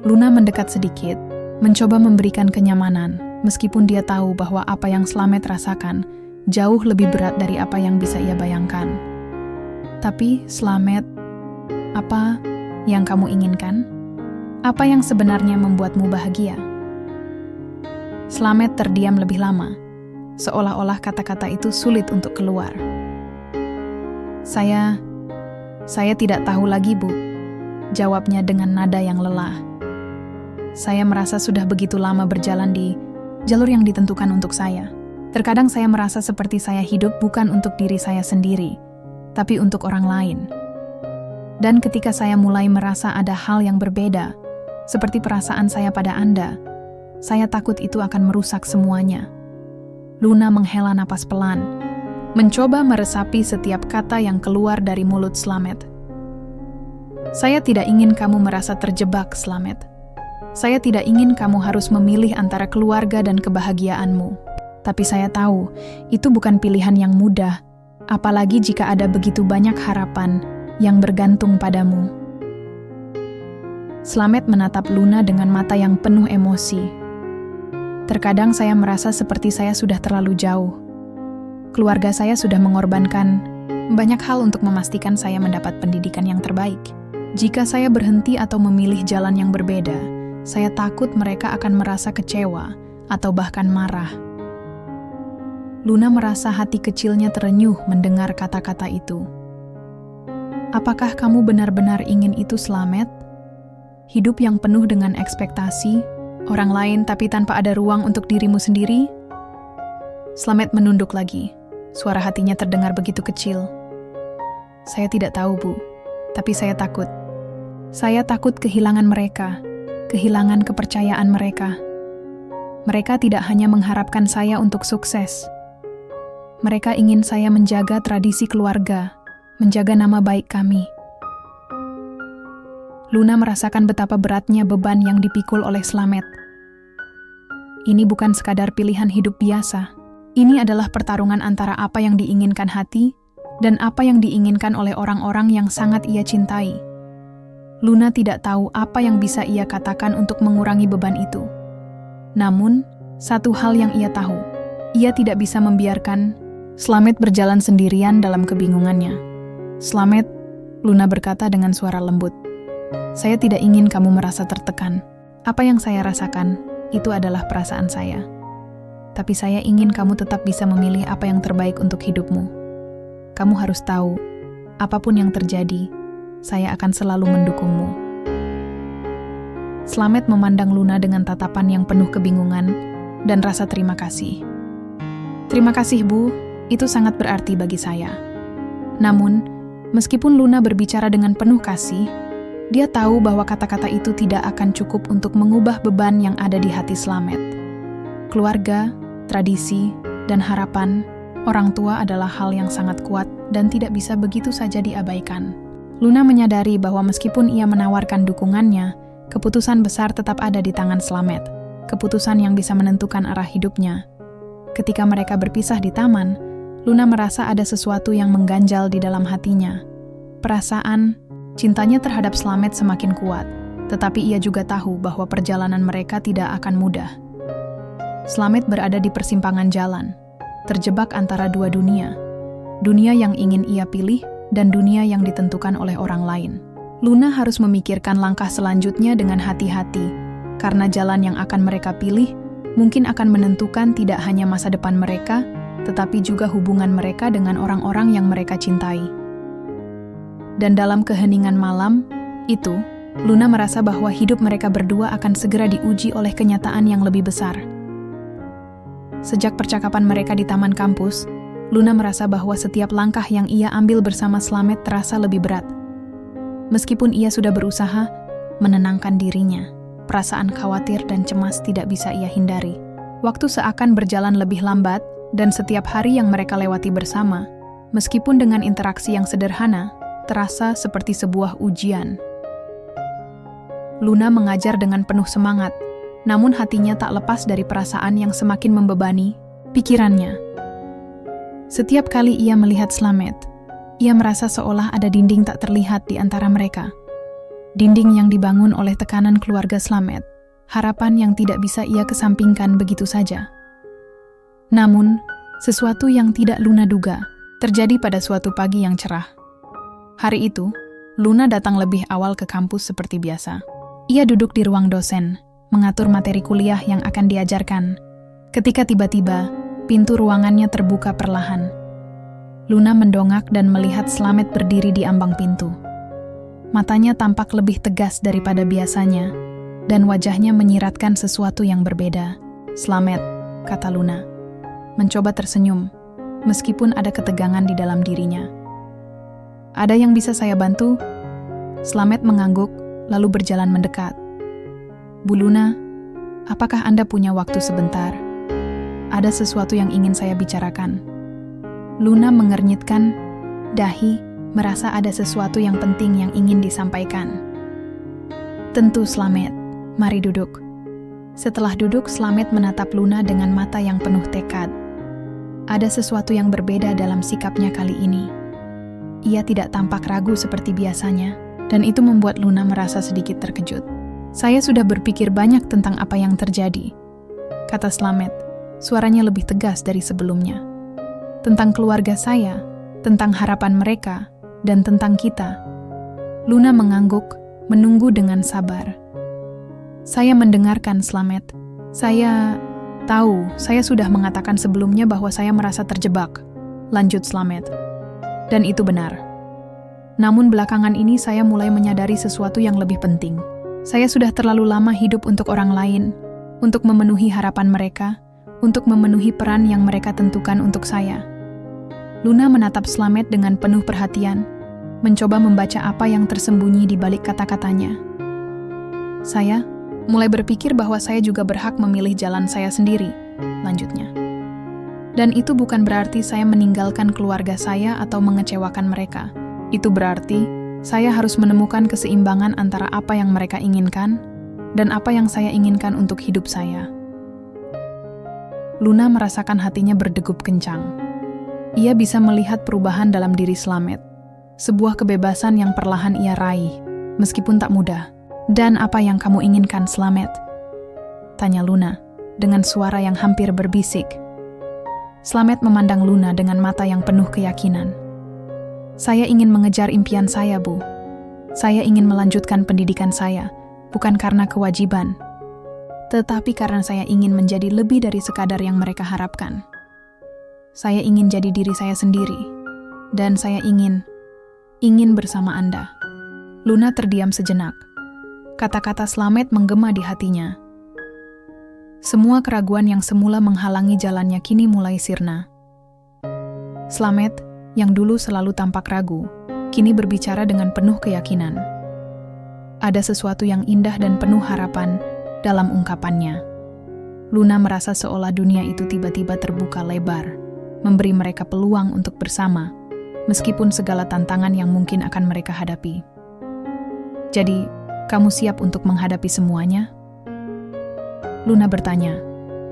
Luna mendekat sedikit, mencoba memberikan kenyamanan, meskipun dia tahu bahwa apa yang Slamet rasakan jauh lebih berat dari apa yang bisa ia bayangkan. Tapi, Slamet, apa yang kamu inginkan? Apa yang sebenarnya membuatmu bahagia? Slamet terdiam lebih lama, seolah-olah kata-kata itu sulit untuk keluar. Saya tidak tahu lagi, Bu, jawabnya dengan nada yang lelah. Saya merasa sudah begitu lama berjalan di jalur yang ditentukan untuk saya. Terkadang saya merasa seperti saya hidup bukan untuk diri saya sendiri, tapi untuk orang lain. Dan ketika saya mulai merasa ada hal yang berbeda, seperti perasaan saya pada Anda, saya takut itu akan merusak semuanya. Luna menghela napas pelan, mencoba meresapi setiap kata yang keluar dari mulut Slamet. Saya tidak ingin kamu merasa terjebak, Slamet. Saya tidak ingin kamu harus memilih antara keluarga dan kebahagiaanmu. Tapi saya tahu, itu bukan pilihan yang mudah, apalagi jika ada begitu banyak harapan yang bergantung padamu. Slamet menatap Luna dengan mata yang penuh emosi. Terkadang saya merasa seperti saya sudah terlalu jauh. Keluarga saya sudah mengorbankan banyak hal untuk memastikan saya mendapat pendidikan yang terbaik. Jika saya berhenti atau memilih jalan yang berbeda, saya takut mereka akan merasa kecewa atau bahkan marah. Luna merasa hati kecilnya terenyuh mendengar kata-kata itu. Apakah kamu benar-benar ingin itu, Slamet? Hidup yang penuh dengan ekspektasi, orang lain tapi tanpa ada ruang untuk dirimu sendiri? Slamet menunduk lagi. Suara hatinya terdengar begitu kecil. Saya tidak tahu, Bu, tapi saya takut. Saya takut kehilangan mereka, kehilangan kepercayaan mereka. Mereka tidak hanya mengharapkan saya untuk sukses. Mereka ingin saya menjaga tradisi keluarga, menjaga nama baik kami. Luna merasakan betapa beratnya beban yang dipikul oleh Slamet. Ini bukan sekadar pilihan hidup biasa. Ini adalah pertarungan antara apa yang diinginkan hati dan apa yang diinginkan oleh orang-orang yang sangat ia cintai. Luna tidak tahu apa yang bisa ia katakan untuk mengurangi beban itu. Namun, satu hal yang ia tahu, ia tidak bisa membiarkan Slamet berjalan sendirian dalam kebingungannya. Slamet, Luna berkata dengan suara lembut, saya tidak ingin kamu merasa tertekan. Apa yang saya rasakan, itu adalah perasaan saya. Tapi saya ingin kamu tetap bisa memilih apa yang terbaik untuk hidupmu. Kamu harus tahu, apapun yang terjadi, saya akan selalu mendukungmu. Slamet memandang Luna dengan tatapan yang penuh kebingungan dan rasa terima kasih. Terima kasih, Bu, itu sangat berarti bagi saya. Namun, meskipun Luna berbicara dengan penuh kasih, dia tahu bahwa kata-kata itu tidak akan cukup untuk mengubah beban yang ada di hati Slamet. Keluarga, tradisi, dan harapan orang tua adalah hal yang sangat kuat dan tidak bisa begitu saja diabaikan. Luna menyadari bahwa meskipun ia menawarkan dukungannya, keputusan besar tetap ada di tangan Slamet, keputusan yang bisa menentukan arah hidupnya. Ketika mereka berpisah di taman, Luna merasa ada sesuatu yang mengganjal di dalam hatinya. Perasaan Cintanya terhadap Slamet semakin kuat, tetapi ia juga tahu bahwa perjalanan mereka tidak akan mudah. Slamet berada di persimpangan jalan, terjebak antara dua dunia. Dunia yang ingin ia pilih dan dunia yang ditentukan oleh orang lain. Luna harus memikirkan langkah selanjutnya dengan hati-hati, karena jalan yang akan mereka pilih mungkin akan menentukan tidak hanya masa depan mereka, tetapi juga hubungan mereka dengan orang-orang yang mereka cintai. Dan dalam keheningan malam itu, Luna merasa bahwa hidup mereka berdua akan segera diuji oleh kenyataan yang lebih besar. Sejak percakapan mereka di taman kampus, Luna merasa bahwa setiap langkah yang ia ambil bersama Slamet terasa lebih berat. Meskipun ia sudah berusaha menenangkan dirinya, perasaan khawatir dan cemas tidak bisa ia hindari. Waktu seakan berjalan lebih lambat, dan setiap hari yang mereka lewati bersama, meskipun dengan interaksi yang sederhana, terasa seperti sebuah ujian. Luna mengajar dengan penuh semangat, namun hatinya tak lepas dari perasaan yang semakin membebani pikirannya. Setiap kali ia melihat Slamet, ia merasa seolah ada dinding tak terlihat di antara mereka. Dinding yang dibangun oleh tekanan keluarga Slamet, harapan yang tidak bisa ia kesampingkan begitu saja. Namun, sesuatu yang tidak Luna duga terjadi pada suatu pagi yang cerah. Hari itu, Luna datang lebih awal ke kampus seperti biasa. Ia duduk di ruang dosen, mengatur materi kuliah yang akan diajarkan. Ketika tiba-tiba, pintu ruangannya terbuka perlahan. Luna mendongak dan melihat Slamet berdiri di ambang pintu. Matanya tampak lebih tegas daripada biasanya, dan wajahnya menyiratkan sesuatu yang berbeda. "Slamet," kata Luna, mencoba tersenyum, meskipun ada ketegangan di dalam dirinya. "Ada yang bisa saya bantu?" Slamet mengangguk, lalu berjalan mendekat. "Bu Luna, apakah Anda punya waktu sebentar? Ada sesuatu yang ingin saya bicarakan." Luna mengernyitkan dahi, merasa ada sesuatu yang penting yang ingin disampaikan. "Tentu, Slamet. Mari duduk." Setelah duduk, Slamet menatap Luna dengan mata yang penuh tekad. Ada sesuatu yang berbeda dalam sikapnya kali ini. Ia tidak tampak ragu seperti biasanya, dan itu membuat Luna merasa sedikit terkejut. "Saya sudah berpikir banyak tentang apa yang terjadi," kata Slamet, suaranya lebih tegas dari sebelumnya. "Tentang keluarga saya, tentang harapan mereka, dan tentang kita." Luna mengangguk, menunggu dengan sabar. "Saya mendengarkan, Slamet. Saya tahu, saya sudah mengatakan sebelumnya bahwa saya merasa terjebak," lanjut Slamet. "Dan itu benar. Namun belakangan ini saya mulai menyadari sesuatu yang lebih penting. Saya sudah terlalu lama hidup untuk orang lain, untuk memenuhi harapan mereka, untuk memenuhi peran yang mereka tentukan untuk saya." Luna menatap Slamet dengan penuh perhatian, mencoba membaca apa yang tersembunyi di balik kata-katanya. "Saya mulai berpikir bahwa saya juga berhak memilih jalan saya sendiri," lanjutnya. "Dan itu bukan berarti saya meninggalkan keluarga saya atau mengecewakan mereka. Itu berarti saya harus menemukan keseimbangan antara apa yang mereka inginkan dan apa yang saya inginkan untuk hidup saya." Luna merasakan hatinya berdegup kencang. Ia bisa melihat perubahan dalam diri Slamet, sebuah kebebasan yang perlahan ia raih, meskipun tak mudah. "Dan apa yang kamu inginkan, Slamet?" tanya Luna, dengan suara yang hampir berbisik. Slamet memandang Luna dengan mata yang penuh keyakinan. "Saya ingin mengejar impian saya, Bu. Saya ingin melanjutkan pendidikan saya, bukan karena kewajiban, tetapi karena saya ingin menjadi lebih dari sekadar yang mereka harapkan. Saya ingin jadi diri saya sendiri, dan saya ingin bersama Anda." Luna terdiam sejenak. Kata-kata Slamet menggema di hatinya. Semua keraguan yang semula menghalangi jalannya kini mulai sirna. Slamet, yang dulu selalu tampak ragu, kini berbicara dengan penuh keyakinan. Ada sesuatu yang indah dan penuh harapan dalam ungkapannya. Luna merasa seolah dunia itu tiba-tiba terbuka lebar, memberi mereka peluang untuk bersama, meskipun segala tantangan yang mungkin akan mereka hadapi. "Jadi, kamu siap untuk menghadapi semuanya?" Luna bertanya,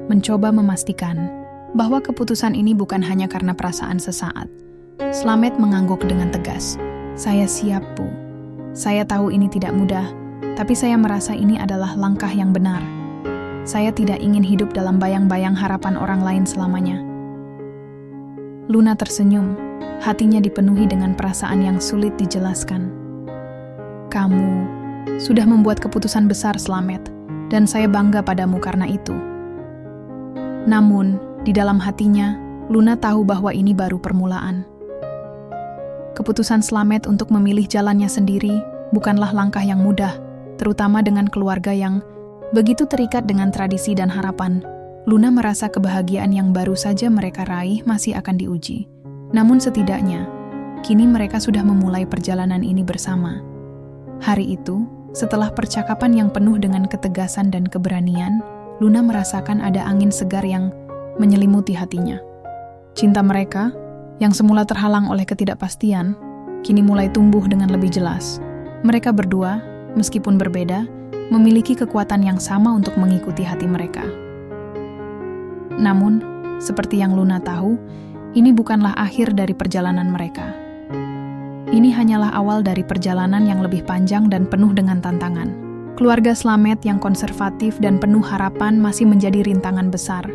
mencoba memastikan bahwa keputusan ini bukan hanya karena perasaan sesaat. Slamet mengangguk dengan tegas. "Saya siap, Bu. Saya tahu ini tidak mudah, tapi saya merasa ini adalah langkah yang benar. Saya tidak ingin hidup dalam bayang-bayang harapan orang lain selamanya." Luna tersenyum, hatinya dipenuhi dengan perasaan yang sulit dijelaskan. "Kamu sudah membuat keputusan besar, Slamet, dan saya bangga padamu karena itu." Namun, di dalam hatinya, Luna tahu bahwa ini baru permulaan. Keputusan Slamet untuk memilih jalannya sendiri bukanlah langkah yang mudah, terutama dengan keluarga yang begitu terikat dengan tradisi dan harapan. Luna merasa kebahagiaan yang baru saja mereka raih masih akan diuji. Namun setidaknya, kini mereka sudah memulai perjalanan ini bersama. Hari itu, setelah percakapan yang penuh dengan ketegasan dan keberanian, Luna merasakan ada angin segar yang menyelimuti hatinya. Cinta mereka, yang semula terhalang oleh ketidakpastian, kini mulai tumbuh dengan lebih jelas. Mereka berdua, meskipun berbeda, memiliki kekuatan yang sama untuk mengikuti hati mereka. Namun, seperti yang Luna tahu, ini bukanlah akhir dari perjalanan mereka. Ini hanyalah awal dari perjalanan yang lebih panjang dan penuh dengan tantangan. Keluarga Slamet yang konservatif dan penuh harapan masih menjadi rintangan besar.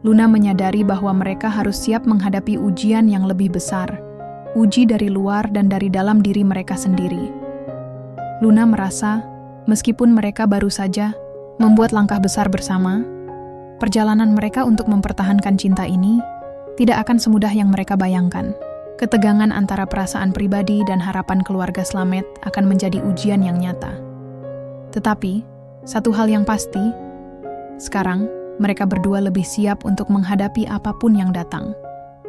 Luna menyadari bahwa mereka harus siap menghadapi ujian yang lebih besar, uji dari luar dan dari dalam diri mereka sendiri. Luna merasa, meskipun mereka baru saja membuat langkah besar bersama, perjalanan mereka untuk mempertahankan cinta ini tidak akan semudah yang mereka bayangkan. Ketegangan antara perasaan pribadi dan harapan keluarga Slamet akan menjadi ujian yang nyata. Tetapi, satu hal yang pasti, sekarang mereka berdua lebih siap untuk menghadapi apapun yang datang,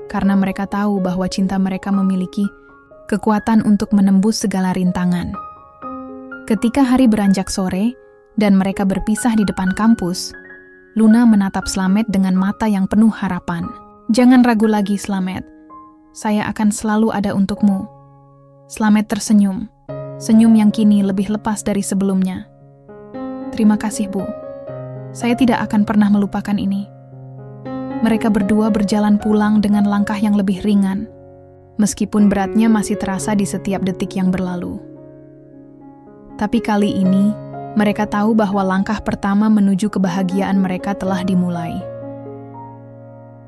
karena mereka tahu bahwa cinta mereka memiliki kekuatan untuk menembus segala rintangan. Ketika hari beranjak sore dan mereka berpisah di depan kampus, Luna menatap Slamet dengan mata yang penuh harapan. "Jangan ragu lagi, Slamet. Saya akan selalu ada untukmu." Slamet tersenyum, senyum yang kini lebih lepas dari sebelumnya. "Terima kasih, Bu. Saya tidak akan pernah melupakan ini." Mereka berdua berjalan pulang dengan langkah yang lebih ringan, meskipun beratnya masih terasa di setiap detik yang berlalu. Tapi kali ini, mereka tahu bahwa langkah pertama menuju kebahagiaan mereka telah dimulai.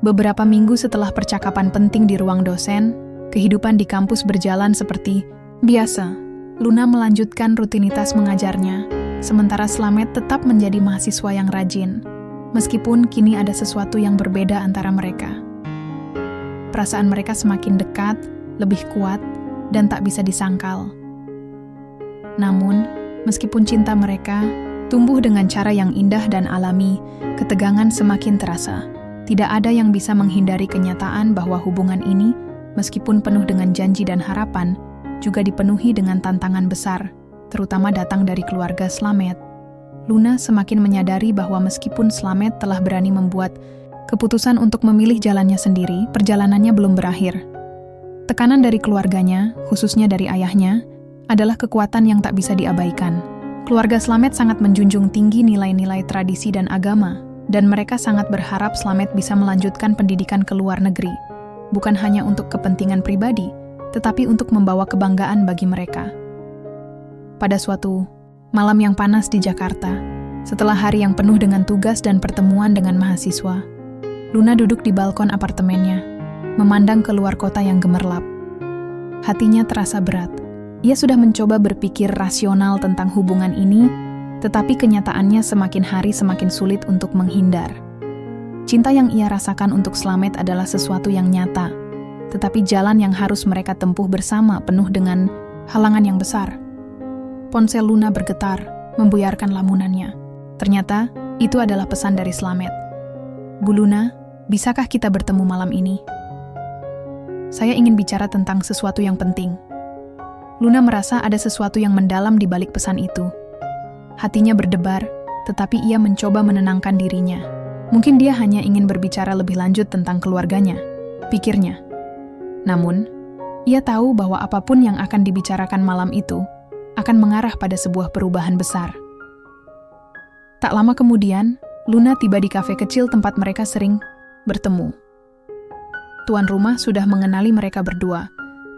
Beberapa minggu setelah percakapan penting di ruang dosen, kehidupan di kampus berjalan seperti biasa. Luna melanjutkan rutinitas mengajarnya, sementara Slamet tetap menjadi mahasiswa yang rajin, meskipun kini ada sesuatu yang berbeda antara mereka. Perasaan mereka semakin dekat, lebih kuat, dan tak bisa disangkal. Namun, meskipun cinta mereka tumbuh dengan cara yang indah dan alami, ketegangan semakin terasa. Tidak ada yang bisa menghindari kenyataan bahwa hubungan ini, meskipun penuh dengan janji dan harapan, juga dipenuhi dengan tantangan besar, terutama datang dari keluarga Slamet. Luna semakin menyadari bahwa meskipun Slamet telah berani membuat keputusan untuk memilih jalannya sendiri, perjalanannya belum berakhir. Tekanan dari keluarganya, khususnya dari ayahnya, adalah kekuatan yang tak bisa diabaikan. Keluarga Slamet sangat menjunjung tinggi nilai-nilai tradisi dan agama, dan mereka sangat berharap Slamet bisa melanjutkan pendidikan ke luar negeri, bukan hanya untuk kepentingan pribadi, tetapi untuk membawa kebanggaan bagi mereka. Pada suatu malam yang panas di Jakarta, setelah hari yang penuh dengan tugas dan pertemuan dengan mahasiswa, Luna duduk di balkon apartemennya, memandang keluar kota yang gemerlap. Hatinya terasa berat. Ia sudah mencoba berpikir rasional tentang hubungan ini, tetapi kenyataannya semakin hari semakin sulit untuk menghindar. Cinta yang ia rasakan untuk Slamet adalah sesuatu yang nyata, tetapi jalan yang harus mereka tempuh bersama penuh dengan halangan yang besar. Ponsel Luna bergetar, membuyarkan lamunannya. Ternyata, itu adalah pesan dari Slamet. "Bu Luna, bisakah kita bertemu malam ini? Saya ingin bicara tentang sesuatu yang penting." Luna merasa ada sesuatu yang mendalam di balik pesan itu. Hatinya berdebar, tetapi ia mencoba menenangkan dirinya. Mungkin dia hanya ingin berbicara lebih lanjut tentang keluarganya, pikirnya. Namun, ia tahu bahwa apapun yang akan dibicarakan malam itu akan mengarah pada sebuah perubahan besar. Tak lama kemudian, Luna tiba di kafe kecil tempat mereka sering bertemu. Tuan rumah sudah mengenali mereka berdua,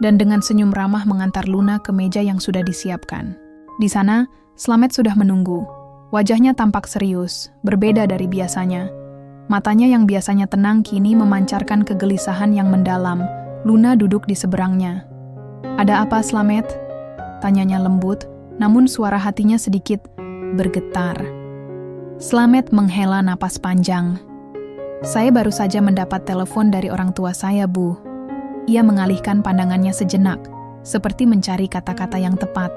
dan dengan senyum ramah mengantar Luna ke meja yang sudah disiapkan. Di sana, Slamet sudah menunggu. Wajahnya tampak serius, berbeda dari biasanya. Matanya yang biasanya tenang kini memancarkan kegelisahan yang mendalam. Luna duduk di seberangnya. "Ada apa, Slamet?" tanyanya lembut, namun suara hatinya sedikit bergetar. Slamet menghela napas panjang. "Saya baru saja mendapat telepon dari orang tua saya, Bu." Ia mengalihkan pandangannya sejenak, seperti mencari kata-kata yang tepat.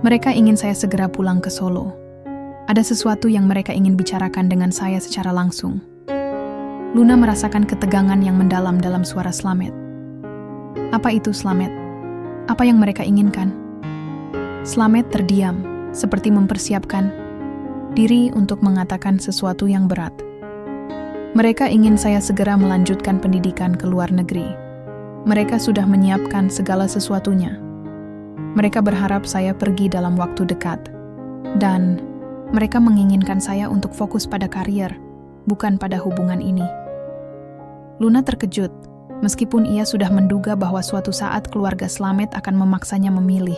"Mereka ingin saya segera pulang ke Solo. Ada sesuatu yang mereka ingin bicarakan dengan saya secara langsung." Luna merasakan ketegangan yang mendalam dalam suara Slamet. "Apa itu, Slamet? Apa yang mereka inginkan?" Slamet terdiam, seperti mempersiapkan diri untuk mengatakan sesuatu yang berat. "Mereka ingin saya segera melanjutkan pendidikan ke luar negeri. Mereka sudah menyiapkan segala sesuatunya. Mereka berharap saya pergi dalam waktu dekat. Dan mereka menginginkan saya untuk fokus pada karier, bukan pada hubungan ini." Luna terkejut, meskipun ia sudah menduga bahwa suatu saat keluarga Slamet akan memaksanya memilih.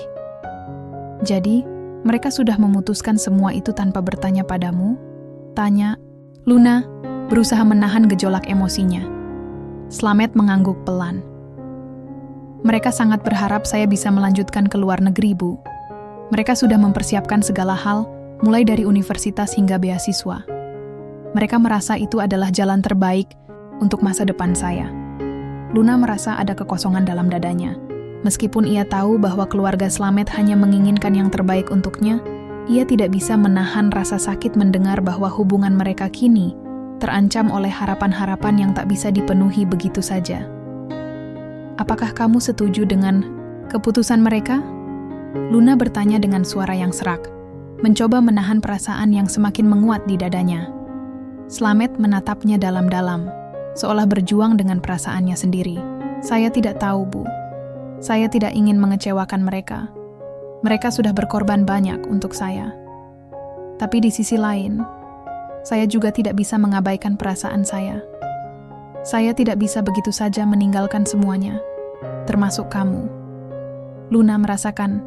"Jadi, mereka sudah memutuskan semua itu tanpa bertanya padamu?" tanya Luna, berusaha menahan gejolak emosinya. Slamet mengangguk pelan. "Mereka sangat berharap saya bisa melanjutkan ke luar negeri, Bu. Mereka sudah mempersiapkan segala hal, mulai dari universitas hingga beasiswa. Mereka merasa itu adalah jalan terbaik untuk masa depan saya." Luna merasa ada kekosongan dalam dadanya. Meskipun ia tahu bahwa keluarga Slamet hanya menginginkan yang terbaik untuknya, ia tidak bisa menahan rasa sakit mendengar bahwa hubungan mereka kini terancam oleh harapan-harapan yang tak bisa dipenuhi begitu saja. "Apakah kamu setuju dengan keputusan mereka?" Luna bertanya dengan suara yang serak, mencoba menahan perasaan yang semakin menguat di dadanya. Slamet menatapnya dalam-dalam, seolah berjuang dengan perasaannya sendiri. "Saya tidak tahu, Bu. Saya tidak ingin mengecewakan mereka. Mereka sudah berkorban banyak untuk saya. Tapi di sisi lain, saya juga tidak bisa mengabaikan perasaan saya. Saya tidak bisa begitu saja meninggalkan semuanya, termasuk kamu." Luna merasakan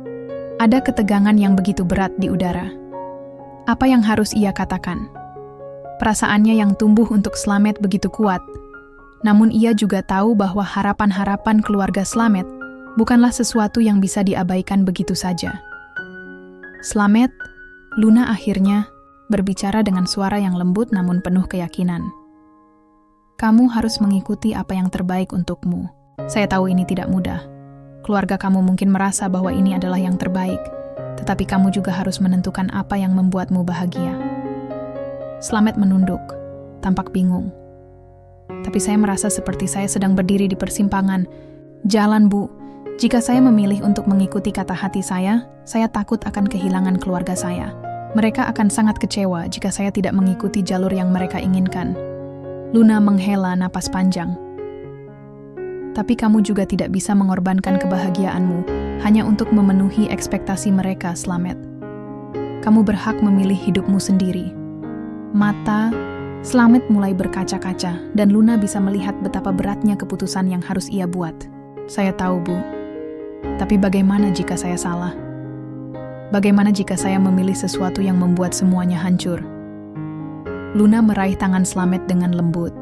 ada ketegangan yang begitu berat di udara. Apa yang harus ia katakan? Perasaannya yang tumbuh untuk Slamet begitu kuat, namun ia juga tahu bahwa harapan-harapan keluarga Slamet bukanlah sesuatu yang bisa diabaikan begitu saja. "Slamet," Luna akhirnya berbicara dengan suara yang lembut namun penuh keyakinan. "Kamu harus mengikuti apa yang terbaik untukmu. Saya tahu ini tidak mudah. Keluarga kamu mungkin merasa bahwa ini adalah yang terbaik, tetapi kamu juga harus menentukan apa yang membuatmu bahagia." Slamet menunduk, tampak bingung. "Tapi saya merasa seperti saya sedang berdiri di persimpangan jalan, Bu. Jika saya memilih untuk mengikuti kata hati saya takut akan kehilangan keluarga saya. Mereka akan sangat kecewa jika saya tidak mengikuti jalur yang mereka inginkan." Luna menghela napas panjang. "Tapi kamu juga tidak bisa mengorbankan kebahagiaanmu hanya untuk memenuhi ekspektasi mereka, Slamet. Kamu berhak memilih hidupmu sendiri." Mata Slamet mulai berkaca-kaca, dan Luna bisa melihat betapa beratnya keputusan yang harus ia buat. "Saya tahu, Bu. Tapi bagaimana jika saya salah? Bagaimana jika saya memilih sesuatu yang membuat semuanya hancur?" Luna meraih tangan Slamet dengan lembut,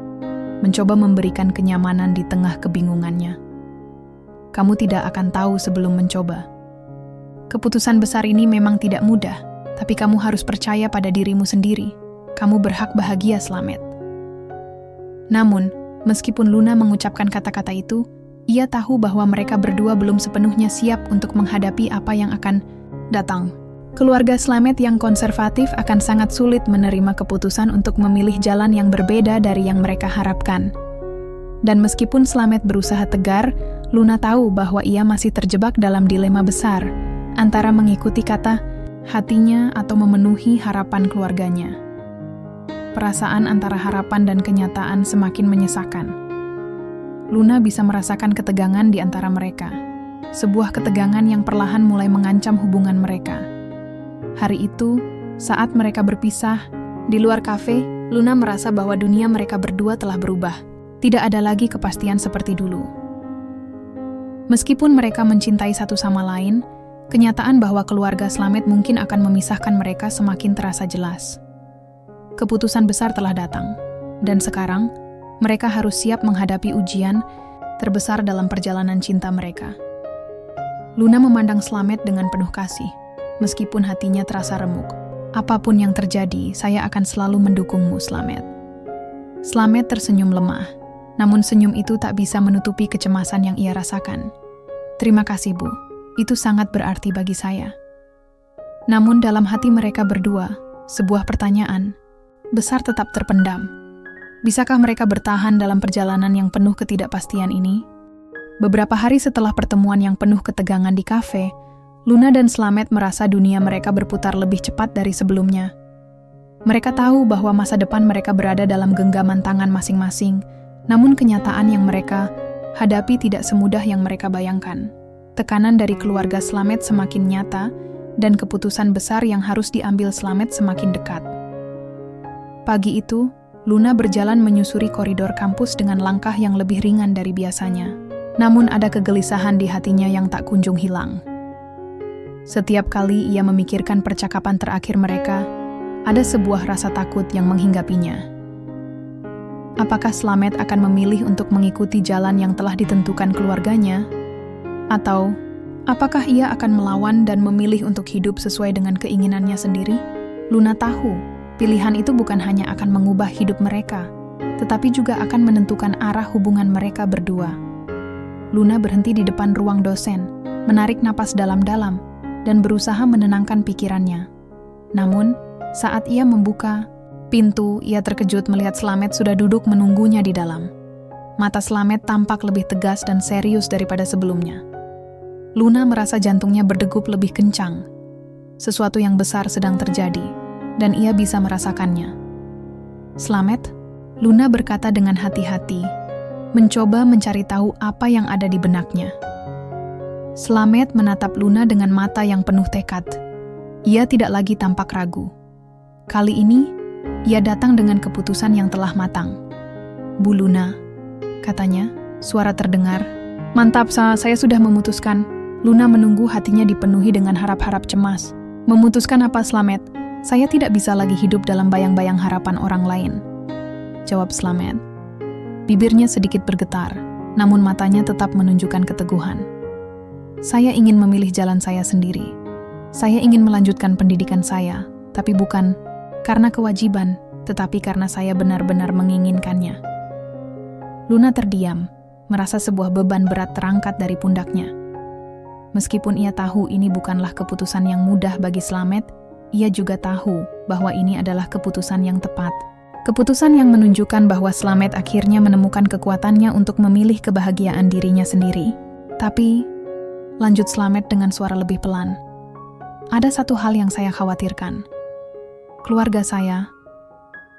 mencoba memberikan kenyamanan di tengah kebingungannya. "Kamu tidak akan tahu sebelum mencoba. Keputusan besar ini memang tidak mudah, tapi kamu harus percaya pada dirimu sendiri. Kamu berhak bahagia, Slamet." Namun, meskipun Luna mengucapkan kata-kata itu, ia tahu bahwa mereka berdua belum sepenuhnya siap untuk menghadapi apa yang akan datang. Keluarga Slamet yang konservatif akan sangat sulit menerima keputusan untuk memilih jalan yang berbeda dari yang mereka harapkan. Dan meskipun Slamet berusaha tegar, Luna tahu bahwa ia masih terjebak dalam dilema besar, antara mengikuti kata hatinya atau memenuhi harapan keluarganya. Perasaan antara harapan dan kenyataan semakin menyesakan. Luna bisa merasakan ketegangan di antara mereka, sebuah ketegangan yang perlahan mulai mengancam hubungan mereka. Hari itu, saat mereka berpisah, di luar kafe, Luna merasa bahwa dunia mereka berdua telah berubah. Tidak ada lagi kepastian seperti dulu. Meskipun mereka mencintai satu sama lain, kenyataan bahwa keluarga Slamet mungkin akan memisahkan mereka semakin terasa jelas. Keputusan besar telah datang, dan sekarang mereka harus siap menghadapi ujian terbesar dalam perjalanan cinta mereka. Luna memandang Slamet dengan penuh kasih, meskipun hatinya terasa remuk. Apapun yang terjadi, saya akan selalu mendukungmu, Slamet. Slamet tersenyum lemah, namun senyum itu tak bisa menutupi kecemasan yang ia rasakan. Terima kasih, Bu. Itu sangat berarti bagi saya. Namun dalam hati mereka berdua, sebuah pertanyaan besar tetap terpendam. Bisakah mereka bertahan dalam perjalanan yang penuh ketidakpastian ini? Beberapa hari setelah pertemuan yang penuh ketegangan di kafe, Luna dan Slamet merasa dunia mereka berputar lebih cepat dari sebelumnya. Mereka tahu bahwa masa depan mereka berada dalam genggaman tangan masing-masing, namun kenyataan yang mereka hadapi tidak semudah yang mereka bayangkan. Tekanan dari keluarga Slamet semakin nyata, dan keputusan besar yang harus diambil Slamet semakin dekat. Pagi itu, Luna berjalan menyusuri koridor kampus dengan langkah yang lebih ringan dari biasanya. Namun ada kegelisahan di hatinya yang tak kunjung hilang. Setiap kali ia memikirkan percakapan terakhir mereka, ada sebuah rasa takut yang menghinggapinya. Apakah Slamet akan memilih untuk mengikuti jalan yang telah ditentukan keluarganya? Atau, apakah ia akan melawan dan memilih untuk hidup sesuai dengan keinginannya sendiri? Luna tahu, pilihan itu bukan hanya akan mengubah hidup mereka, tetapi juga akan menentukan arah hubungan mereka berdua. Luna berhenti di depan ruang dosen, menarik napas dalam-dalam, dan berusaha menenangkan pikirannya. Namun, saat ia membuka pintu, ia terkejut melihat Slamet sudah duduk menunggunya di dalam. Mata Slamet tampak lebih tegas dan serius daripada sebelumnya. Luna merasa jantungnya berdegup lebih kencang. Sesuatu yang besar sedang terjadi, dan ia bisa merasakannya. Slamet, Luna berkata dengan hati-hati, mencoba mencari tahu apa yang ada di benaknya. Slamet menatap Luna dengan mata yang penuh tekad. Ia tidak lagi tampak ragu. Kali ini, ia datang dengan keputusan yang telah matang. "Bu Luna," katanya, suara terdengar. "Mantap, saya sudah memutuskan." Luna menunggu, hatinya dipenuhi dengan harap-harap cemas. "Memutuskan apa, Slamet? Saya tidak bisa lagi hidup dalam bayang-bayang harapan orang lain," jawab Slamet. Bibirnya sedikit bergetar, namun matanya tetap menunjukkan keteguhan. "Saya ingin memilih jalan saya sendiri. Saya ingin melanjutkan pendidikan saya, tapi bukan karena kewajiban, tetapi karena saya benar-benar menginginkannya." Luna terdiam, merasa sebuah beban berat terangkat dari pundaknya. Meskipun ia tahu ini bukanlah keputusan yang mudah bagi Slamet, ia juga tahu bahwa ini adalah keputusan yang tepat. Keputusan yang menunjukkan bahwa Slamet akhirnya menemukan kekuatannya untuk memilih kebahagiaan dirinya sendiri. Tapi, lanjut Slamet dengan suara lebih pelan, "Ada satu hal yang saya khawatirkan. Keluarga saya,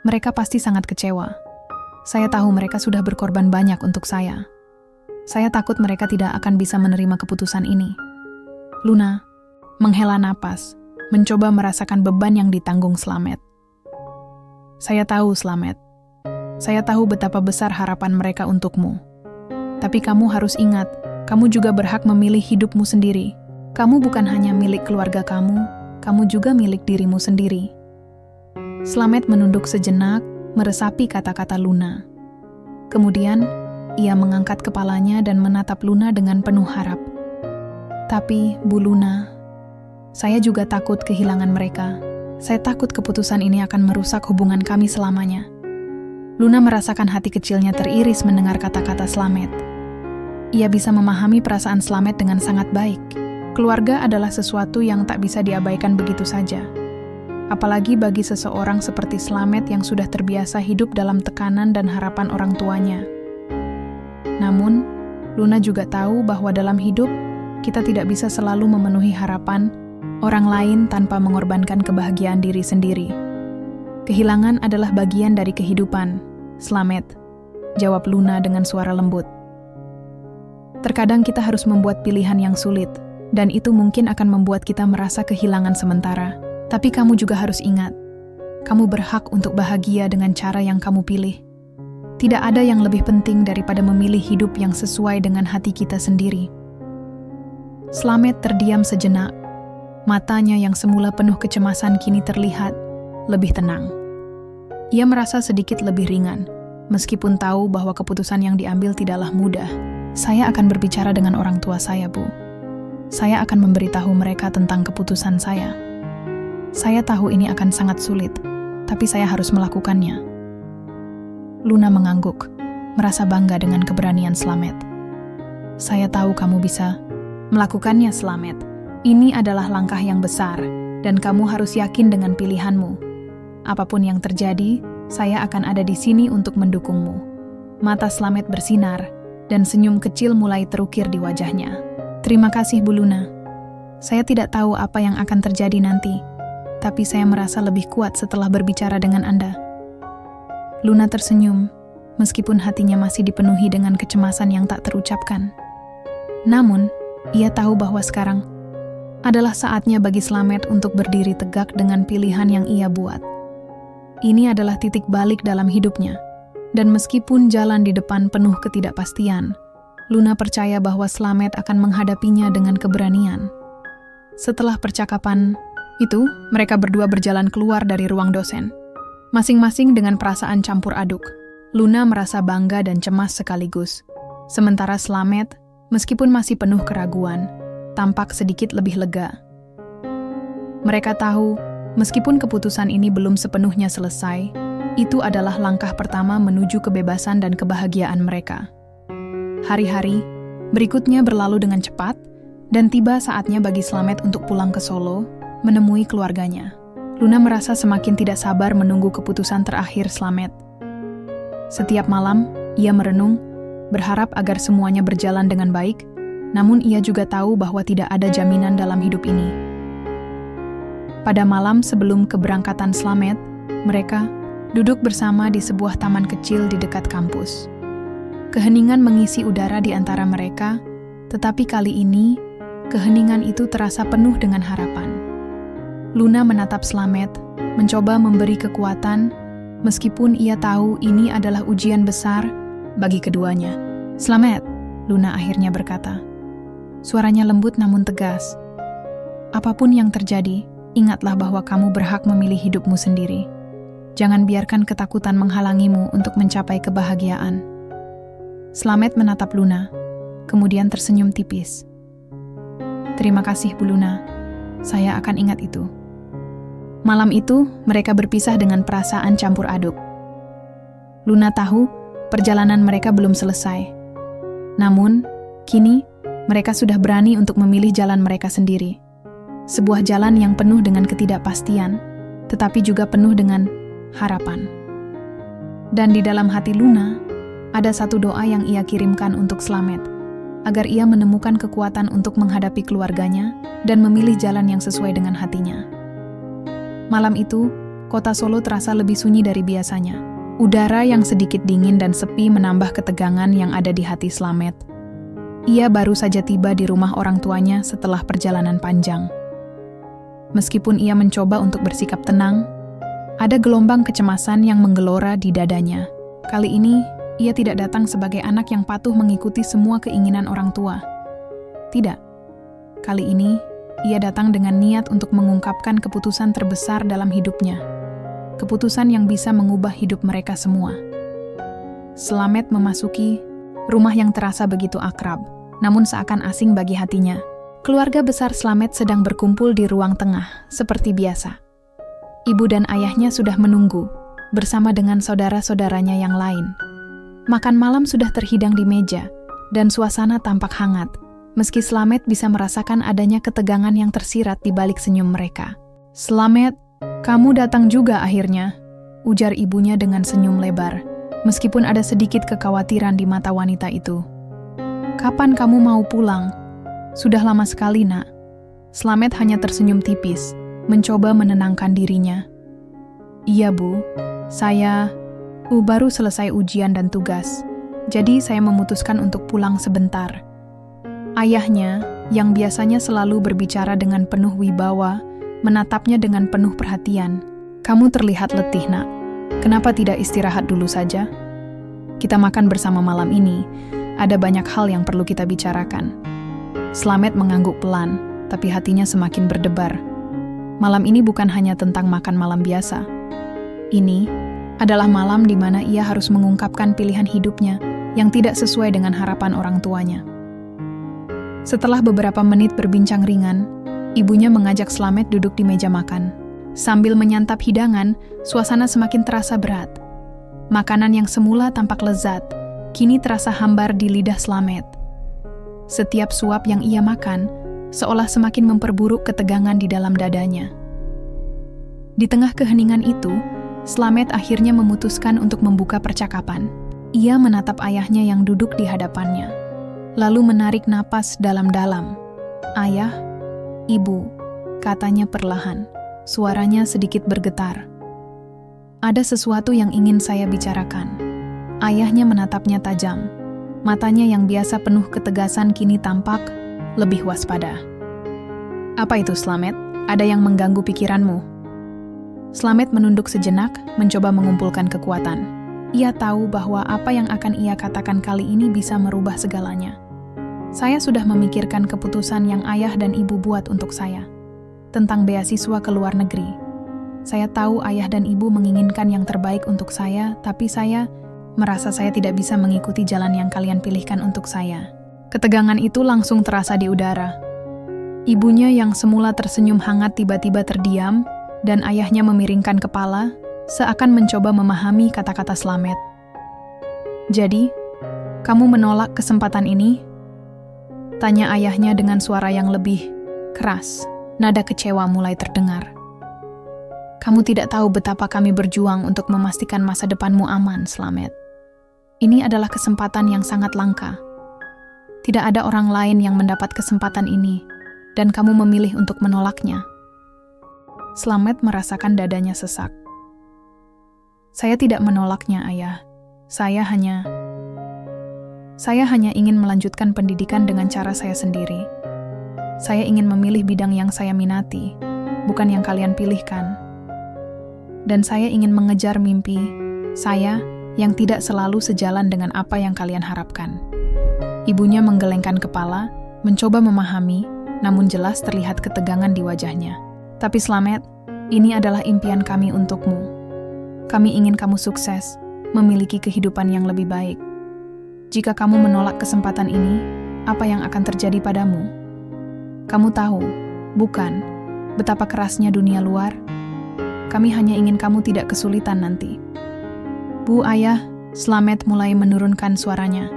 mereka pasti sangat kecewa. Saya tahu mereka sudah berkorban banyak untuk saya. Saya takut mereka tidak akan bisa menerima keputusan ini." Luna menghela napas, mencoba merasakan beban yang ditanggung Slamet. "Saya tahu, Slamet. Saya tahu betapa besar harapan mereka untukmu. Tapi kamu harus ingat, kamu juga berhak memilih hidupmu sendiri. Kamu bukan hanya milik keluarga kamu juga milik dirimu sendiri." Slamet menunduk sejenak, meresapi kata-kata Luna. Kemudian, ia mengangkat kepalanya dan menatap Luna dengan penuh harap. "Tapi, Bu Luna, saya juga takut kehilangan mereka. Saya takut keputusan ini akan merusak hubungan kami selamanya." Luna merasakan hati kecilnya teriris mendengar kata-kata Slamet. Ia bisa memahami perasaan Slamet dengan sangat baik. Keluarga adalah sesuatu yang tak bisa diabaikan begitu saja. Apalagi bagi seseorang seperti Slamet yang sudah terbiasa hidup dalam tekanan dan harapan orang tuanya. Namun, Luna juga tahu bahwa dalam hidup, kita tidak bisa selalu memenuhi harapan orang lain tanpa mengorbankan kebahagiaan diri sendiri. "Kehilangan adalah bagian dari kehidupan, Slamet," jawab Luna dengan suara lembut. "Terkadang kita harus membuat pilihan yang sulit, dan itu mungkin akan membuat kita merasa kehilangan sementara. Tapi kamu juga harus ingat, kamu berhak untuk bahagia dengan cara yang kamu pilih. Tidak ada yang lebih penting daripada memilih hidup yang sesuai dengan hati kita sendiri." Slamet terdiam sejenak. Matanya yang semula penuh kecemasan kini terlihat lebih tenang. Ia merasa sedikit lebih ringan, meskipun tahu bahwa keputusan yang diambil tidaklah mudah. Saya akan berbicara dengan orang tua saya, Bu. Saya akan memberitahu mereka tentang keputusan saya. Saya tahu ini akan sangat sulit, tapi saya harus melakukannya. Luna mengangguk, merasa bangga dengan keberanian Slamet. Saya tahu kamu bisa melakukannya, Slamet. Ini adalah langkah yang besar, dan kamu harus yakin dengan pilihanmu. Apapun yang terjadi, saya akan ada di sini untuk mendukungmu. Mata Slamet bersinar, dan senyum kecil mulai terukir di wajahnya. Terima kasih, Bu Luna. Saya tidak tahu apa yang akan terjadi nanti, tapi saya merasa lebih kuat setelah berbicara dengan Anda. Luna tersenyum, meskipun hatinya masih dipenuhi dengan kecemasan yang tak terucapkan. Namun, ia tahu bahwa sekarang adalah saatnya bagi Slamet untuk berdiri tegak dengan pilihan yang ia buat. Ini adalah titik balik dalam hidupnya, dan meskipun jalan di depan penuh ketidakpastian, Luna percaya bahwa Slamet akan menghadapinya dengan keberanian. Setelah percakapan itu, mereka berdua berjalan keluar dari ruang dosen, masing-masing dengan perasaan campur aduk. Luna merasa bangga dan cemas sekaligus, sementara Slamet, meskipun masih penuh keraguan, tampak sedikit lebih lega. Mereka tahu, meskipun keputusan ini belum sepenuhnya selesai, itu adalah langkah pertama menuju kebebasan dan kebahagiaan mereka. Hari-hari berikutnya berlalu dengan cepat, dan tiba saatnya bagi Slamet untuk pulang ke Solo, menemui keluarganya. Luna merasa semakin tidak sabar menunggu keputusan terakhir Slamet. Setiap malam, ia merenung, berharap agar semuanya berjalan dengan baik, namun ia juga tahu bahwa tidak ada jaminan dalam hidup ini. Pada malam sebelum keberangkatan Slamet, mereka duduk bersama di sebuah taman kecil di dekat kampus. Keheningan mengisi udara di antara mereka, tetapi kali ini, keheningan itu terasa penuh dengan harapan. Luna menatap Slamet, mencoba memberi kekuatan, meskipun ia tahu ini adalah ujian besar bagi keduanya. "Slamet," Luna akhirnya berkata. Suaranya lembut namun tegas. "Apapun yang terjadi, ingatlah bahwa kamu berhak memilih hidupmu sendiri. Jangan biarkan ketakutan menghalangimu untuk mencapai kebahagiaan." Slamet menatap Luna, kemudian tersenyum tipis. "Terima kasih, Bu Luna. Saya akan ingat itu." Malam itu, mereka berpisah dengan perasaan campur aduk. Luna tahu perjalanan mereka belum selesai. Namun, kini mereka sudah berani untuk memilih jalan mereka sendiri. Sebuah jalan yang penuh dengan ketidakpastian, tetapi juga penuh dengan harapan. Dan di dalam hati Luna, ada satu doa yang ia kirimkan untuk Slamet, agar ia menemukan kekuatan untuk menghadapi keluarganya dan memilih jalan yang sesuai dengan hatinya. Malam itu, kota Solo terasa lebih sunyi dari biasanya. Udara yang sedikit dingin dan sepi menambah ketegangan yang ada di hati Slamet. Ia baru saja tiba di rumah orang tuanya setelah perjalanan panjang. Meskipun ia mencoba untuk bersikap tenang, ada gelombang kecemasan yang menggelora di dadanya. Kali ini, ia tidak datang sebagai anak yang patuh mengikuti semua keinginan orang tua. Tidak. Kali ini, ia datang dengan niat untuk mengungkapkan keputusan terbesar dalam hidupnya. Keputusan yang bisa mengubah hidup mereka semua. Slamet memasuki rumah yang terasa begitu akrab, namun seakan asing bagi hatinya. Keluarga besar Slamet sedang berkumpul di ruang tengah, seperti biasa. Ibu dan ayahnya sudah menunggu, bersama dengan saudara-saudaranya yang lain. Makan malam sudah terhidang di meja, dan suasana tampak hangat, meski Slamet bisa merasakan adanya ketegangan yang tersirat di balik senyum mereka. "Slamet, kamu datang juga akhirnya," ujar ibunya dengan senyum lebar, meskipun ada sedikit kekhawatiran di mata wanita itu. "Kapan kamu mau pulang? Sudah lama sekali, Nak." Slamet hanya tersenyum tipis, mencoba menenangkan dirinya. "Iya, Bu. Saya baru selesai ujian dan tugas, jadi saya memutuskan untuk pulang sebentar." Ayahnya, yang biasanya selalu berbicara dengan penuh wibawa, menatapnya dengan penuh perhatian. "Kamu terlihat letih, Nak. Kenapa tidak istirahat dulu saja? Kita makan bersama malam ini. Ada banyak hal yang perlu kita bicarakan." Slamet mengangguk pelan, tapi hatinya semakin berdebar. Malam ini bukan hanya tentang makan malam biasa. Ini adalah malam di mana ia harus mengungkapkan pilihan hidupnya yang tidak sesuai dengan harapan orang tuanya. Setelah beberapa menit berbincang ringan, ibunya mengajak Slamet duduk di meja makan. Sambil menyantap hidangan, suasana semakin terasa berat. Makanan yang semula tampak lezat, kini terasa hambar di lidah Slamet. Setiap suap yang ia makan, seolah semakin memperburuk ketegangan di dalam dadanya. Di tengah keheningan itu, Slamet akhirnya memutuskan untuk membuka percakapan. Ia menatap ayahnya yang duduk di hadapannya, lalu menarik napas dalam-dalam. "Ayah, Ibu," katanya perlahan, suaranya sedikit bergetar. "Ada sesuatu yang ingin saya bicarakan." Ayahnya menatapnya tajam. Matanya yang biasa penuh ketegasan kini tampak lebih waspada. "Apa itu, Slamet? Ada yang mengganggu pikiranmu?" Slamet menunduk sejenak, mencoba mengumpulkan kekuatan. Ia tahu bahwa apa yang akan ia katakan kali ini bisa merubah segalanya. "Saya sudah memikirkan keputusan yang ayah dan ibu buat untuk saya, tentang beasiswa ke luar negeri. Saya tahu ayah dan ibu menginginkan yang terbaik untuk saya, tapi saya merasa saya tidak bisa mengikuti jalan yang kalian pilihkan untuk saya." Ketegangan itu langsung terasa di udara. Ibunya yang semula tersenyum hangat tiba-tiba terdiam, dan ayahnya memiringkan kepala, seakan mencoba memahami kata-kata Slamet. "Jadi, kamu menolak kesempatan ini?" tanya ayahnya dengan suara yang lebih keras. Nada kecewa mulai terdengar. "Kamu tidak tahu betapa kami berjuang untuk memastikan masa depanmu aman, Slamet. Ini adalah kesempatan yang sangat langka. Tidak ada orang lain yang mendapat kesempatan ini, dan kamu memilih untuk menolaknya." Slamet merasakan dadanya sesak. "Saya tidak menolaknya, Ayah. Saya hanya ingin melanjutkan pendidikan dengan cara saya sendiri. Saya ingin memilih bidang yang saya minati, bukan yang kalian pilihkan. Dan saya ingin mengejar mimpi saya yang tidak selalu sejalan dengan apa yang kalian harapkan." Ibunya menggelengkan kepala, mencoba memahami, namun jelas terlihat ketegangan di wajahnya. "Tapi Slamet, ini adalah impian kami untukmu. Kami ingin kamu sukses, memiliki kehidupan yang lebih baik. Jika kamu menolak kesempatan ini, apa yang akan terjadi padamu? Kamu tahu, bukan, betapa kerasnya dunia luar? Kami hanya ingin kamu tidak kesulitan nanti." "Bu, Ayah," Slamet mulai menurunkan suaranya.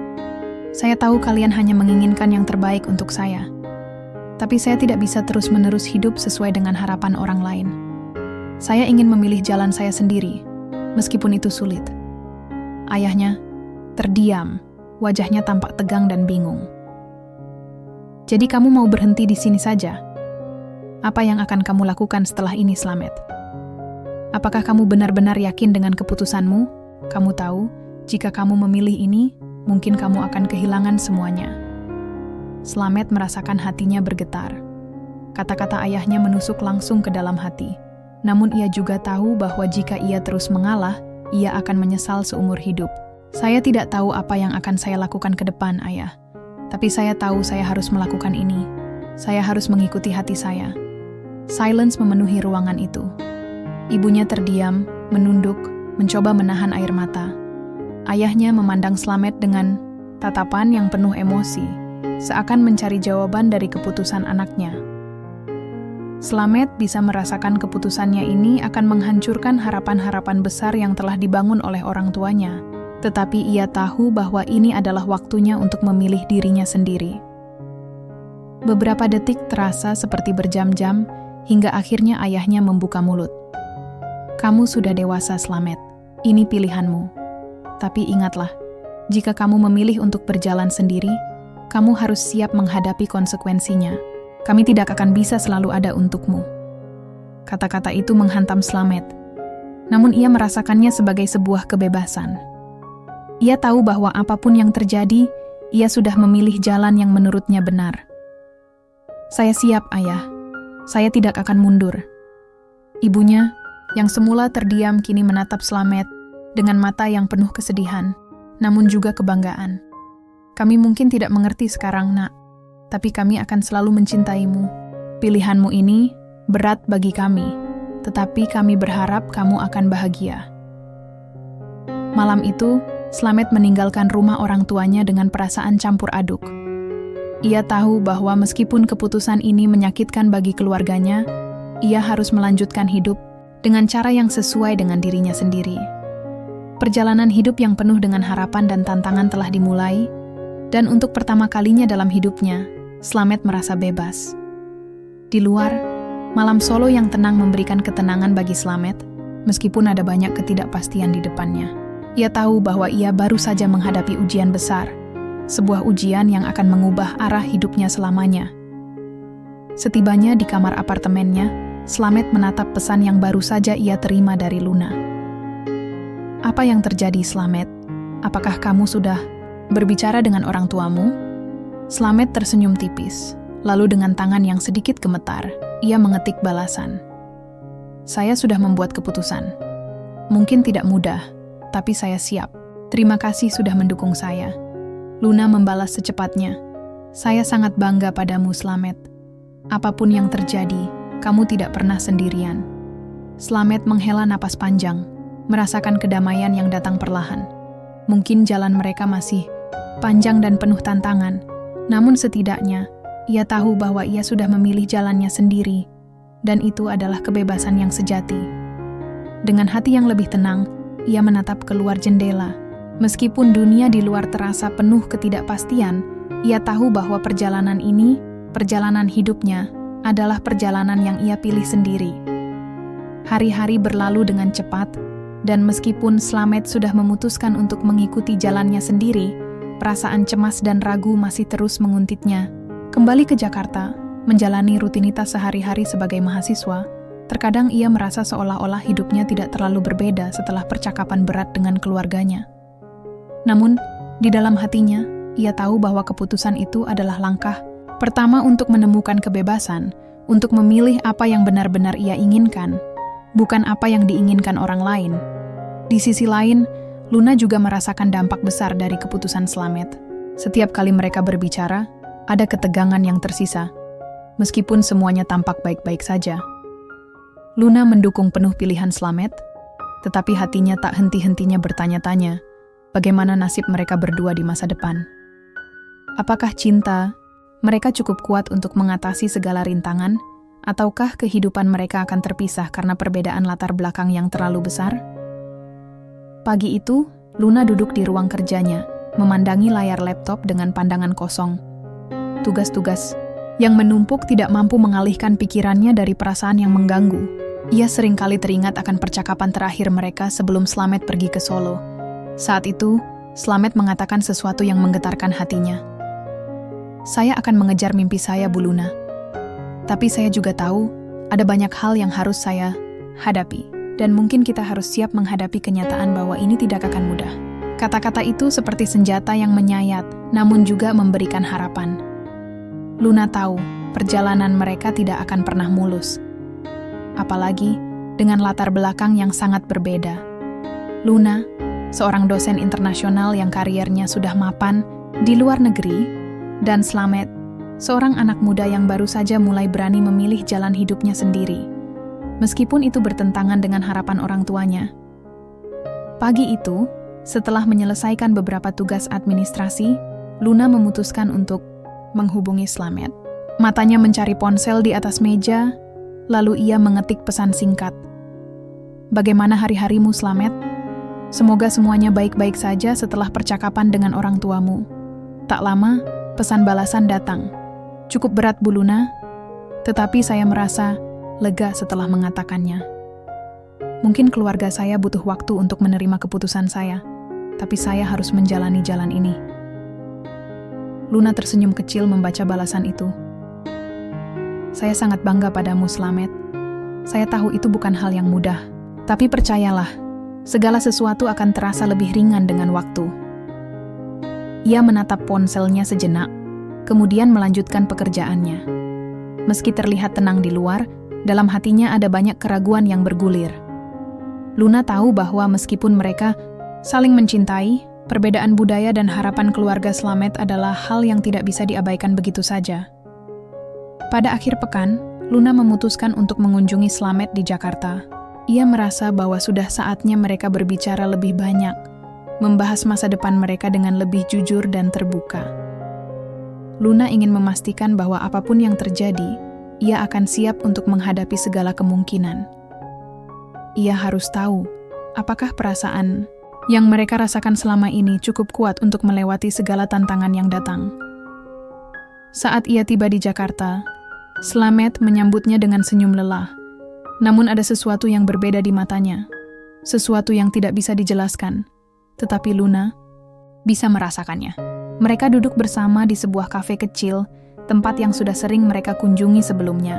"Saya tahu kalian hanya menginginkan yang terbaik untuk saya. Tapi saya tidak bisa terus-menerus hidup sesuai dengan harapan orang lain. Saya ingin memilih jalan saya sendiri, meskipun itu sulit." Ayahnya terdiam, wajahnya tampak tegang dan bingung. "Jadi kamu mau berhenti di sini saja? Apa yang akan kamu lakukan setelah ini, Slamet? Apakah kamu benar-benar yakin dengan keputusanmu? Kamu tahu, jika kamu memilih ini, mungkin kamu akan kehilangan semuanya." Slamet merasakan hatinya bergetar. Kata-kata ayahnya menusuk langsung ke dalam hati. Namun ia juga tahu bahwa jika ia terus mengalah, ia akan menyesal seumur hidup. "Saya tidak tahu apa yang akan saya lakukan ke depan, Ayah. Tapi saya tahu saya harus melakukan ini. Saya harus mengikuti hati saya." Silence memenuhi ruangan itu. Ibunya terdiam, menunduk, mencoba menahan air mata. Ayahnya memandang Slamet dengan tatapan yang penuh emosi, seakan mencari jawaban dari keputusan anaknya. Slamet bisa merasakan keputusannya ini akan menghancurkan harapan-harapan besar yang telah dibangun oleh orang tuanya, tetapi ia tahu bahwa ini adalah waktunya untuk memilih dirinya sendiri. Beberapa detik terasa seperti berjam-jam, hingga akhirnya ayahnya membuka mulut. "Kamu sudah dewasa, Slamet. Ini pilihanmu. Tapi ingatlah, jika kamu memilih untuk berjalan sendiri, kamu harus siap menghadapi konsekuensinya. Kami tidak akan bisa selalu ada untukmu." Kata-kata itu menghantam Slamet. Namun ia merasakannya sebagai sebuah kebebasan. Ia tahu bahwa apapun yang terjadi, ia sudah memilih jalan yang menurutnya benar. "Saya siap, Ayah. Saya tidak akan mundur." Ibunya, yang semula terdiam kini menatap Slamet dengan mata yang penuh kesedihan, namun juga kebanggaan. "Kami mungkin tidak mengerti sekarang, Nak. tapi kami akan selalu mencintaimu. Pilihanmu ini berat bagi kami, tetapi kami berharap kamu akan bahagia." Malam itu, Slamet meninggalkan rumah orang tuanya dengan perasaan campur aduk. Ia tahu bahwa meskipun keputusan ini menyakitkan bagi keluarganya, ia harus melanjutkan hidup dengan cara yang sesuai dengan dirinya sendiri. Perjalanan hidup yang penuh dengan harapan dan tantangan telah dimulai, dan untuk pertama kalinya dalam hidupnya, Slamet merasa bebas. Di luar, malam Solo yang tenang memberikan ketenangan bagi Slamet, meskipun ada banyak ketidakpastian di depannya. Ia tahu bahwa ia baru saja menghadapi ujian besar, sebuah ujian yang akan mengubah arah hidupnya selamanya. Setibanya di kamar apartemennya, Slamet menatap pesan yang baru saja ia terima dari Luna. "Apa yang terjadi, Slamet? Apakah kamu sudah berbicara dengan orang tuamu?" Slamet tersenyum tipis, lalu dengan tangan yang sedikit gemetar, ia mengetik balasan. "Saya sudah membuat keputusan. Mungkin tidak mudah, tapi saya siap. Terima kasih sudah mendukung saya." Luna membalas secepatnya, "Saya sangat bangga padamu, Slamet. Apapun yang terjadi, kamu tidak pernah sendirian." Slamet menghela napas panjang, merasakan kedamaian yang datang perlahan. Mungkin jalan mereka masih panjang dan penuh tantangan, namun setidaknya ia tahu bahwa ia sudah memilih jalannya sendiri, dan itu adalah kebebasan yang sejati. Dengan hati yang lebih tenang, ia menatap keluar jendela. Meskipun dunia di luar terasa penuh ketidakpastian, ia tahu bahwa perjalanan ini, perjalanan hidupnya, adalah perjalanan yang ia pilih sendiri. Hari-hari berlalu dengan cepat, dan meskipun Slamet sudah memutuskan untuk mengikuti jalannya sendiri, perasaan cemas dan ragu masih terus menguntitnya. Kembali ke Jakarta, menjalani rutinitas sehari-hari sebagai mahasiswa, terkadang ia merasa seolah-olah hidupnya tidak terlalu berbeda setelah percakapan berat dengan keluarganya. Namun, di dalam hatinya, ia tahu bahwa keputusan itu adalah langkah pertama untuk menemukan kebebasan, untuk memilih apa yang benar-benar ia inginkan, bukan apa yang diinginkan orang lain. Di sisi lain, Luna juga merasakan dampak besar dari keputusan Slamet. Setiap kali mereka berbicara, ada ketegangan yang tersisa, meskipun semuanya tampak baik-baik saja. Luna mendukung penuh pilihan Slamet, tetapi hatinya tak henti-hentinya bertanya-tanya, bagaimana nasib mereka berdua di masa depan. Apakah cinta mereka cukup kuat untuk mengatasi segala rintangan, ataukah kehidupan mereka akan terpisah karena perbedaan latar belakang yang terlalu besar? Pagi itu, Luna duduk di ruang kerjanya, memandangi layar laptop dengan pandangan kosong. Tugas-tugas yang menumpuk tidak mampu mengalihkan pikirannya dari perasaan yang mengganggu. Ia seringkali teringat akan percakapan terakhir mereka sebelum Slamet pergi ke Solo. Saat itu, Slamet mengatakan sesuatu yang menggetarkan hatinya. "Saya akan mengejar mimpi saya, Bu Luna. Tapi saya juga tahu, ada banyak hal yang harus saya hadapi. Dan mungkin kita harus siap menghadapi kenyataan bahwa ini tidak akan mudah." Kata-kata itu seperti senjata yang menyayat, namun juga memberikan harapan. Luna tahu, perjalanan mereka tidak akan pernah mulus. Apalagi dengan latar belakang yang sangat berbeda. Luna, seorang dosen internasional yang kariernya sudah mapan di luar negeri, dan Slamet, seorang anak muda yang baru saja mulai berani memilih jalan hidupnya sendiri, meskipun itu bertentangan dengan harapan orang tuanya. Pagi itu, setelah menyelesaikan beberapa tugas administrasi, Luna memutuskan untuk menghubungi Slamet. Matanya mencari ponsel di atas meja, lalu ia mengetik pesan singkat. "Bagaimana hari-harimu, Slamet? Semoga semuanya baik-baik saja setelah percakapan dengan orang tuamu." Tak lama, pesan balasan datang. "Cukup berat, Bu Luna, tetapi saya merasa lega setelah mengatakannya. Mungkin keluarga saya butuh waktu untuk menerima keputusan saya, tapi saya harus menjalani jalan ini." Luna tersenyum kecil membaca balasan itu. "Saya sangat bangga padamu, Slamet. Saya tahu itu bukan hal yang mudah, tapi percayalah, segala sesuatu akan terasa lebih ringan dengan waktu." Ia menatap ponselnya sejenak, kemudian melanjutkan pekerjaannya. Meski terlihat tenang di luar, dalam hatinya ada banyak keraguan yang bergulir. Luna tahu bahwa meskipun mereka saling mencintai, Perbedaan budaya dan harapan keluarga Slamet adalah hal yang tidak bisa diabaikan begitu saja. Pada akhir pekan, Luna memutuskan untuk mengunjungi Slamet di Jakarta. Ia merasa bahwa sudah saatnya mereka berbicara lebih banyak, membahas masa depan mereka dengan lebih jujur dan terbuka. Luna ingin memastikan bahwa apapun yang terjadi, ia akan siap untuk menghadapi segala kemungkinan. Ia harus tahu, apakah perasaan yang mereka rasakan selama ini cukup kuat untuk melewati segala tantangan yang datang. Saat ia tiba di Jakarta, Slamet menyambutnya dengan senyum lelah. Namun ada sesuatu yang berbeda di matanya, sesuatu yang tidak bisa dijelaskan, tetapi Luna bisa merasakannya. Mereka duduk bersama di sebuah kafe kecil, tempat yang sudah sering mereka kunjungi sebelumnya.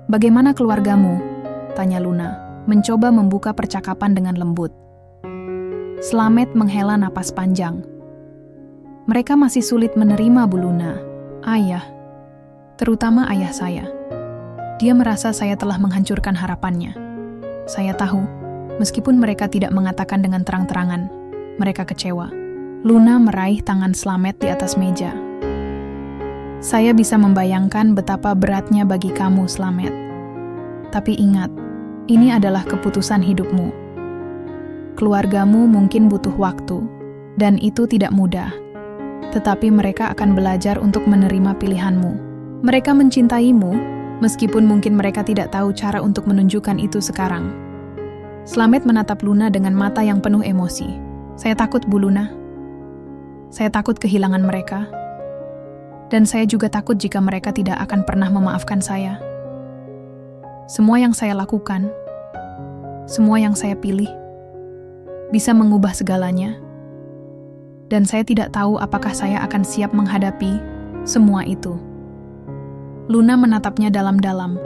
"Bagaimana keluargamu?" tanya Luna, mencoba membuka percakapan dengan lembut. Slamet menghela napas panjang. "Mereka masih sulit menerima, Bu Luna. Ayah, terutama ayah saya. Dia merasa saya telah menghancurkan harapannya. Saya tahu, meskipun mereka tidak mengatakan dengan terang-terangan, mereka kecewa." Luna meraih tangan Slamet di atas meja. "Saya bisa membayangkan betapa beratnya bagi kamu, Slamet. Tapi ingat, ini adalah keputusan hidupmu. Keluargamu mungkin butuh waktu, dan itu tidak mudah. Tetapi mereka akan belajar untuk menerima pilihanmu. Mereka mencintaimu, meskipun mungkin mereka tidak tahu cara untuk menunjukkan itu sekarang." Slamet menatap Luna dengan mata yang penuh emosi. "Saya takut, Bu Luna. Saya takut kehilangan mereka. Dan saya juga takut jika mereka tidak akan pernah memaafkan saya. Semua yang saya lakukan, semua yang saya pilih, bisa mengubah segalanya. Dan saya tidak tahu apakah saya akan siap menghadapi semua itu." Luna menatapnya dalam-dalam,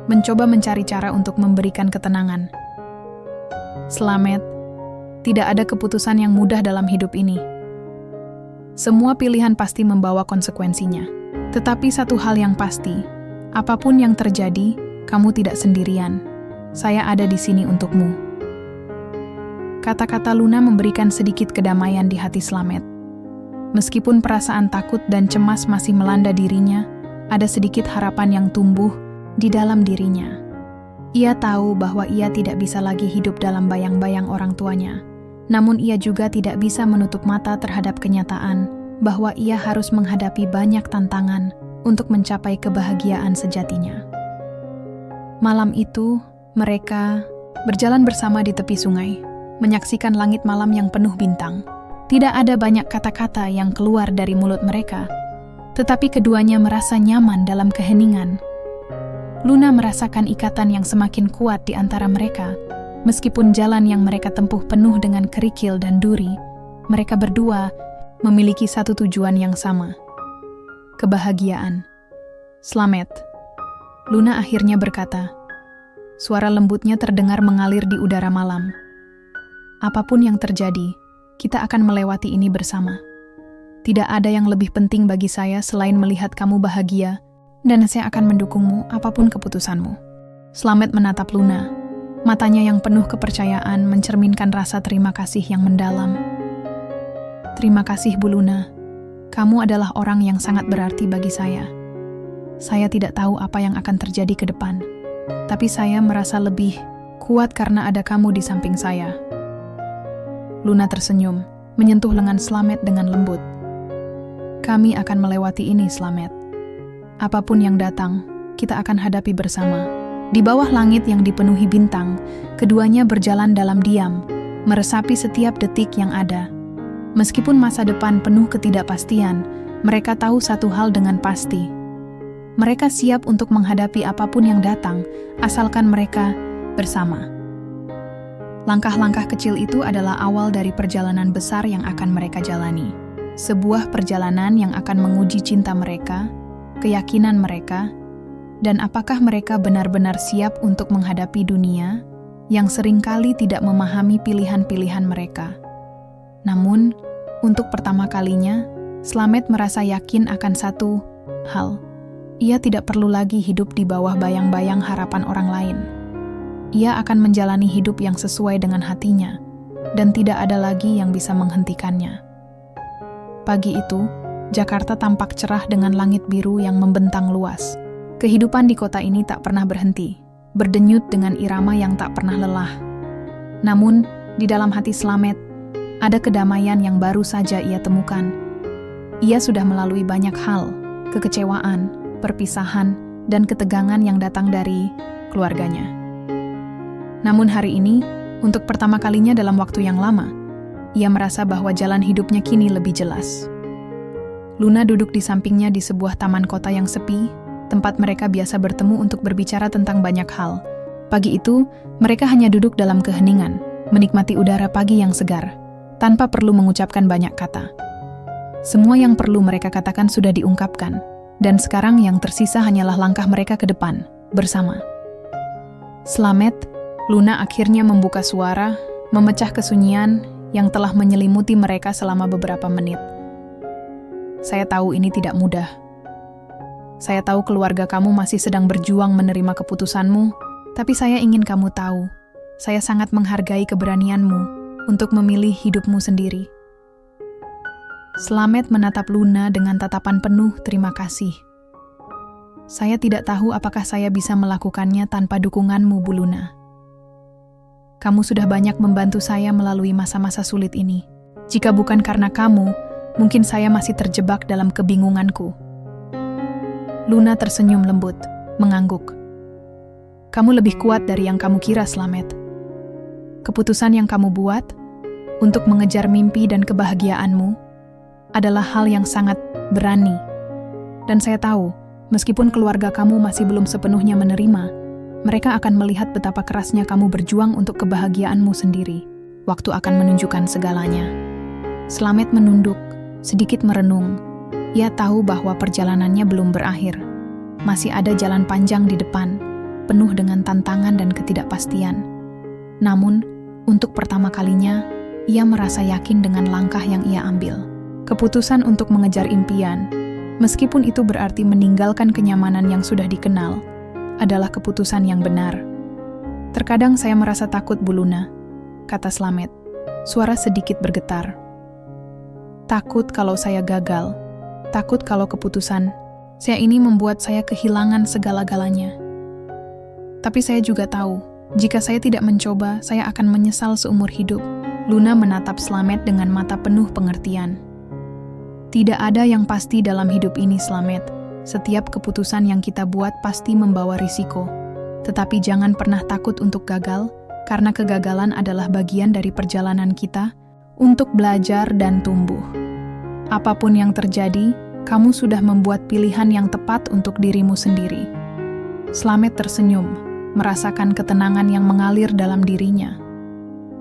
mencoba mencari cara untuk memberikan ketenangan. "Slamet, tidak ada keputusan yang mudah dalam hidup ini. Semua pilihan pasti membawa konsekuensinya. Tetapi satu hal yang pasti, apapun yang terjadi, kamu tidak sendirian. Saya ada di sini untukmu." Kata-kata Luna memberikan sedikit kedamaian di hati Slamet. Meskipun perasaan takut dan cemas masih melanda dirinya, ada sedikit harapan yang tumbuh di dalam dirinya. Ia tahu bahwa ia tidak bisa lagi hidup dalam bayang-bayang orang tuanya. Namun ia juga tidak bisa menutup mata terhadap kenyataan bahwa ia harus menghadapi banyak tantangan untuk mencapai kebahagiaan sejatinya. Malam itu, mereka berjalan bersama di tepi sungai, menyaksikan langit malam yang penuh bintang. Tidak ada banyak kata-kata yang keluar dari mulut mereka, tetapi keduanya merasa nyaman dalam keheningan. Luna merasakan ikatan yang semakin kuat di antara mereka. Meskipun jalan yang mereka tempuh penuh dengan kerikil dan duri, mereka berdua memiliki satu tujuan yang sama: kebahagiaan. "Slamet," Luna akhirnya berkata. Suara lembutnya terdengar mengalir di udara malam. "Apapun yang terjadi, kita akan melewati ini bersama. Tidak ada yang lebih penting bagi saya selain melihat kamu bahagia, dan saya akan mendukungmu apapun keputusanmu." Slamet menatap Luna. Matanya yang penuh kepercayaan mencerminkan rasa terima kasih yang mendalam. "Terima kasih, Bu Luna. Kamu adalah orang yang sangat berarti bagi saya. Saya tidak tahu apa yang akan terjadi ke depan, tapi saya merasa lebih kuat karena ada kamu di samping saya." Luna tersenyum, menyentuh lengan Slamet dengan lembut. "Kami akan melewati ini, Slamet. Apapun yang datang, kita akan hadapi bersama." Di bawah langit yang dipenuhi bintang, keduanya berjalan dalam diam, meresapi setiap detik yang ada. Meskipun masa depan penuh ketidakpastian, mereka tahu satu hal dengan pasti. Mereka siap untuk menghadapi apapun yang datang, asalkan mereka bersama. Langkah-langkah kecil itu adalah awal dari perjalanan besar yang akan mereka jalani. Sebuah perjalanan yang akan menguji cinta mereka, keyakinan mereka, dan apakah mereka benar-benar siap untuk menghadapi dunia yang seringkali tidak memahami pilihan-pilihan mereka. Namun, untuk pertama kalinya, Slamet merasa yakin akan satu hal. Ia tidak perlu lagi hidup di bawah bayang-bayang harapan orang lain. Ia akan menjalani hidup yang sesuai dengan hatinya, dan tidak ada lagi yang bisa menghentikannya. Pagi itu, Jakarta tampak cerah dengan langit biru yang membentang luas. Kehidupan di kota ini tak pernah berhenti, berdenyut dengan irama yang tak pernah lelah. Namun, di dalam hati Slamet, ada kedamaian yang baru saja ia temukan. Ia sudah melalui banyak hal, kekecewaan, perpisahan, dan ketegangan yang datang dari keluarganya. Namun hari ini, untuk pertama kalinya dalam waktu yang lama, ia merasa bahwa jalan hidupnya kini lebih jelas. Luna duduk di sampingnya di sebuah taman kota yang sepi, tempat mereka biasa bertemu untuk berbicara tentang banyak hal. Pagi itu, mereka hanya duduk dalam keheningan, menikmati udara pagi yang segar, tanpa perlu mengucapkan banyak kata. Semua yang perlu mereka katakan sudah diungkapkan, dan sekarang yang tersisa hanyalah langkah mereka ke depan, bersama. Slamet, Luna akhirnya membuka suara, memecah kesunyian yang telah menyelimuti mereka selama beberapa menit. Saya tahu ini tidak mudah. Saya tahu keluarga kamu masih sedang berjuang menerima keputusanmu, tapi saya ingin kamu tahu, saya sangat menghargai keberanianmu untuk memilih hidupmu sendiri. Slamet menatap Luna dengan tatapan penuh terima kasih. Saya tidak tahu apakah saya bisa melakukannya tanpa dukunganmu, Bu Luna. Kamu sudah banyak membantu saya melalui masa-masa sulit ini. Jika bukan karena kamu, mungkin saya masih terjebak dalam kebingunganku. Luna tersenyum lembut, mengangguk. Kamu lebih kuat dari yang kamu kira, Slamet. Keputusan yang kamu buat untuk mengejar mimpi dan kebahagiaanmu adalah hal yang sangat berani. Dan saya tahu, meskipun keluarga kamu masih belum sepenuhnya menerima, mereka akan melihat betapa kerasnya kamu berjuang untuk kebahagiaanmu sendiri. Waktu akan menunjukkan segalanya. Slamet menunduk, sedikit merenung. Ia tahu bahwa perjalanannya belum berakhir. Masih ada jalan panjang di depan, penuh dengan tantangan dan ketidakpastian. Namun, untuk pertama kalinya, ia merasa yakin dengan langkah yang ia ambil. Keputusan untuk mengejar impian, meskipun itu berarti meninggalkan kenyamanan yang sudah dikenal, adalah keputusan yang benar. Terkadang saya merasa takut, Bu Luna, kata Slamet. Suara sedikit bergetar. Takut kalau saya gagal. Takut kalau keputusan saya ini membuat saya kehilangan segala-galanya. Tapi saya juga tahu, jika saya tidak mencoba, saya akan menyesal seumur hidup. Luna menatap Slamet dengan mata penuh pengertian. Tidak ada yang pasti dalam hidup ini, Slamet. Setiap keputusan yang kita buat pasti membawa risiko. Tetapi jangan pernah takut untuk gagal, karena kegagalan adalah bagian dari perjalanan kita untuk belajar dan tumbuh. Apapun yang terjadi, kamu sudah membuat pilihan yang tepat untuk dirimu sendiri. Slamet tersenyum, merasakan ketenangan yang mengalir dalam dirinya.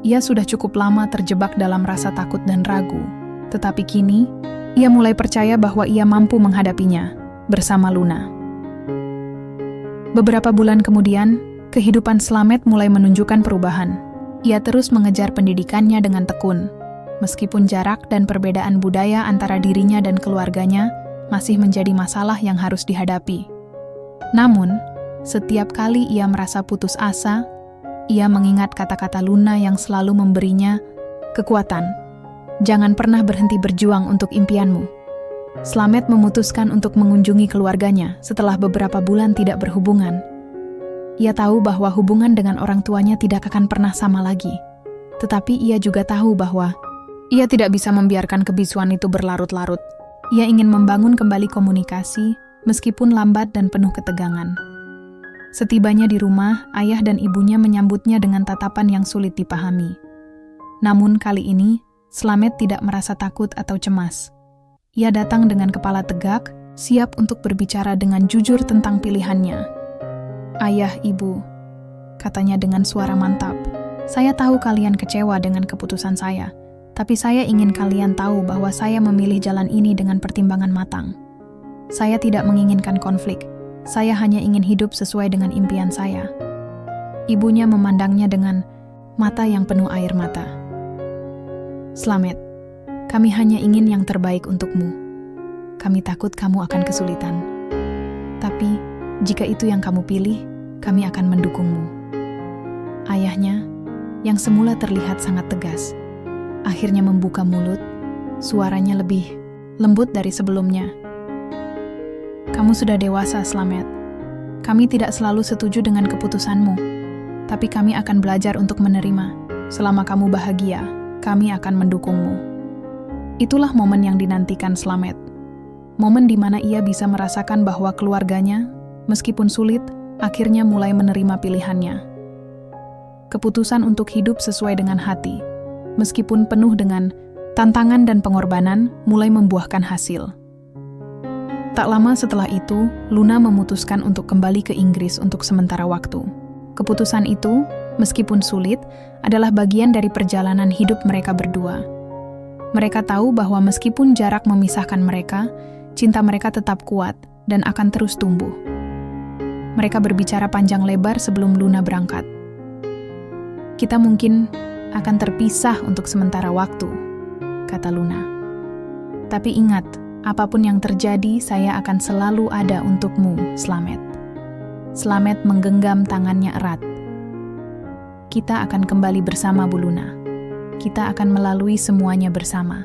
Ia sudah cukup lama terjebak dalam rasa takut dan ragu, tetapi kini, ia mulai percaya bahwa ia mampu menghadapinya, bersama Luna. Beberapa bulan kemudian, kehidupan Slamet mulai menunjukkan perubahan. Ia terus mengejar pendidikannya dengan tekun, meskipun jarak dan perbedaan budaya antara dirinya dan keluarganya masih menjadi masalah yang harus dihadapi. Namun, setiap kali ia merasa putus asa, ia mengingat kata-kata Luna yang selalu memberinya kekuatan. Jangan pernah berhenti berjuang untuk impianmu. Slamet memutuskan untuk mengunjungi keluarganya setelah beberapa bulan tidak berhubungan. Ia tahu bahwa hubungan dengan orang tuanya tidak akan pernah sama lagi. Tetapi ia juga tahu bahwa ia tidak bisa membiarkan kebisuan itu berlarut-larut. Ia ingin membangun kembali komunikasi, meskipun lambat dan penuh ketegangan. Setibanya di rumah, ayah dan ibunya menyambutnya dengan tatapan yang sulit dipahami. Namun kali ini, Slamet tidak merasa takut atau cemas. Ia datang dengan kepala tegak, siap untuk berbicara dengan jujur tentang pilihannya. Ayah, ibu, katanya dengan suara mantap. Saya tahu kalian kecewa dengan keputusan saya. Tapi saya ingin kalian tahu bahwa saya memilih jalan ini dengan pertimbangan matang. Saya tidak menginginkan konflik. Saya hanya ingin hidup sesuai dengan impian saya. Ibunya memandangnya dengan mata yang penuh air mata. Slamet, kami hanya ingin yang terbaik untukmu. Kami takut kamu akan kesulitan. Tapi, jika itu yang kamu pilih, kami akan mendukungmu. Ayahnya, yang semula terlihat sangat tegas, akhirnya membuka mulut, suaranya lebih lembut dari sebelumnya. Kamu sudah dewasa, Slamet. Kami tidak selalu setuju dengan keputusanmu, tapi kami akan belajar untuk menerima. Selama kamu bahagia, kami akan mendukungmu. Itulah momen yang dinantikan Slamet. Momen di mana ia bisa merasakan bahwa keluarganya, meskipun sulit, akhirnya mulai menerima pilihannya. Keputusan untuk hidup sesuai dengan hati, meskipun penuh dengan tantangan dan pengorbanan, mulai membuahkan hasil. Tak lama setelah itu, Luna memutuskan untuk kembali ke Inggris untuk sementara waktu. Keputusan itu, meskipun sulit, adalah bagian dari perjalanan hidup mereka berdua. Mereka tahu bahwa meskipun jarak memisahkan mereka, cinta mereka tetap kuat dan akan terus tumbuh. Mereka berbicara panjang lebar sebelum Luna berangkat. Kita mungkin akan terpisah untuk sementara waktu, kata Luna. Tapi ingat, apapun yang terjadi, saya akan selalu ada untukmu, Slamet. Slamet menggenggam tangannya erat. Kita akan kembali bersama, Bu Luna. Kita akan melalui semuanya bersama.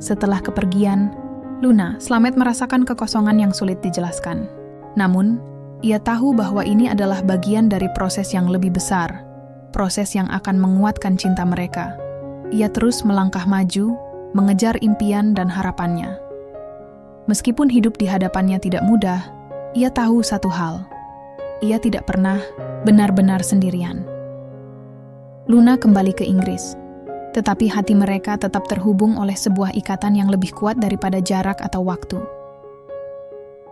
Setelah kepergian Luna, Slamet merasakan kekosongan yang sulit dijelaskan. Namun, ia tahu bahwa ini adalah bagian dari proses yang lebih besar, proses yang akan menguatkan cinta mereka. Ia terus melangkah maju, mengejar impian dan harapannya. Meskipun hidup di hadapannya tidak mudah, ia tahu satu hal. Ia tidak pernah benar-benar sendirian. Luna kembali ke Inggris. Tetapi hati mereka tetap terhubung oleh sebuah ikatan yang lebih kuat daripada jarak atau waktu.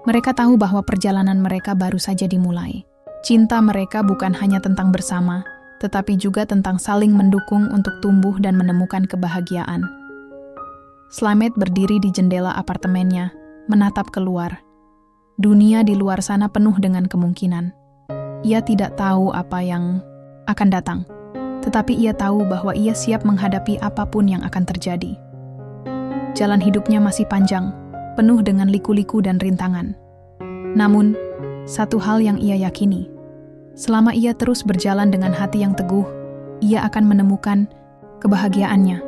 Mereka tahu bahwa perjalanan mereka baru saja dimulai. Cinta mereka bukan hanya tentang bersama, tetapi juga tentang saling mendukung untuk tumbuh dan menemukan kebahagiaan. Slamet berdiri di jendela apartemennya, menatap keluar. Dunia di luar sana penuh dengan kemungkinan. Ia tidak tahu apa yang akan datang. Tetapi ia tahu bahwa ia siap menghadapi apapun yang akan terjadi. Jalan hidupnya masih panjang, penuh dengan liku-liku dan rintangan. Namun, satu hal yang ia yakini, selama ia terus berjalan dengan hati yang teguh, ia akan menemukan kebahagiaannya.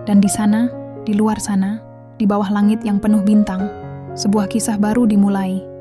Dan di sana, di luar sana, di bawah langit yang penuh bintang, sebuah kisah baru dimulai.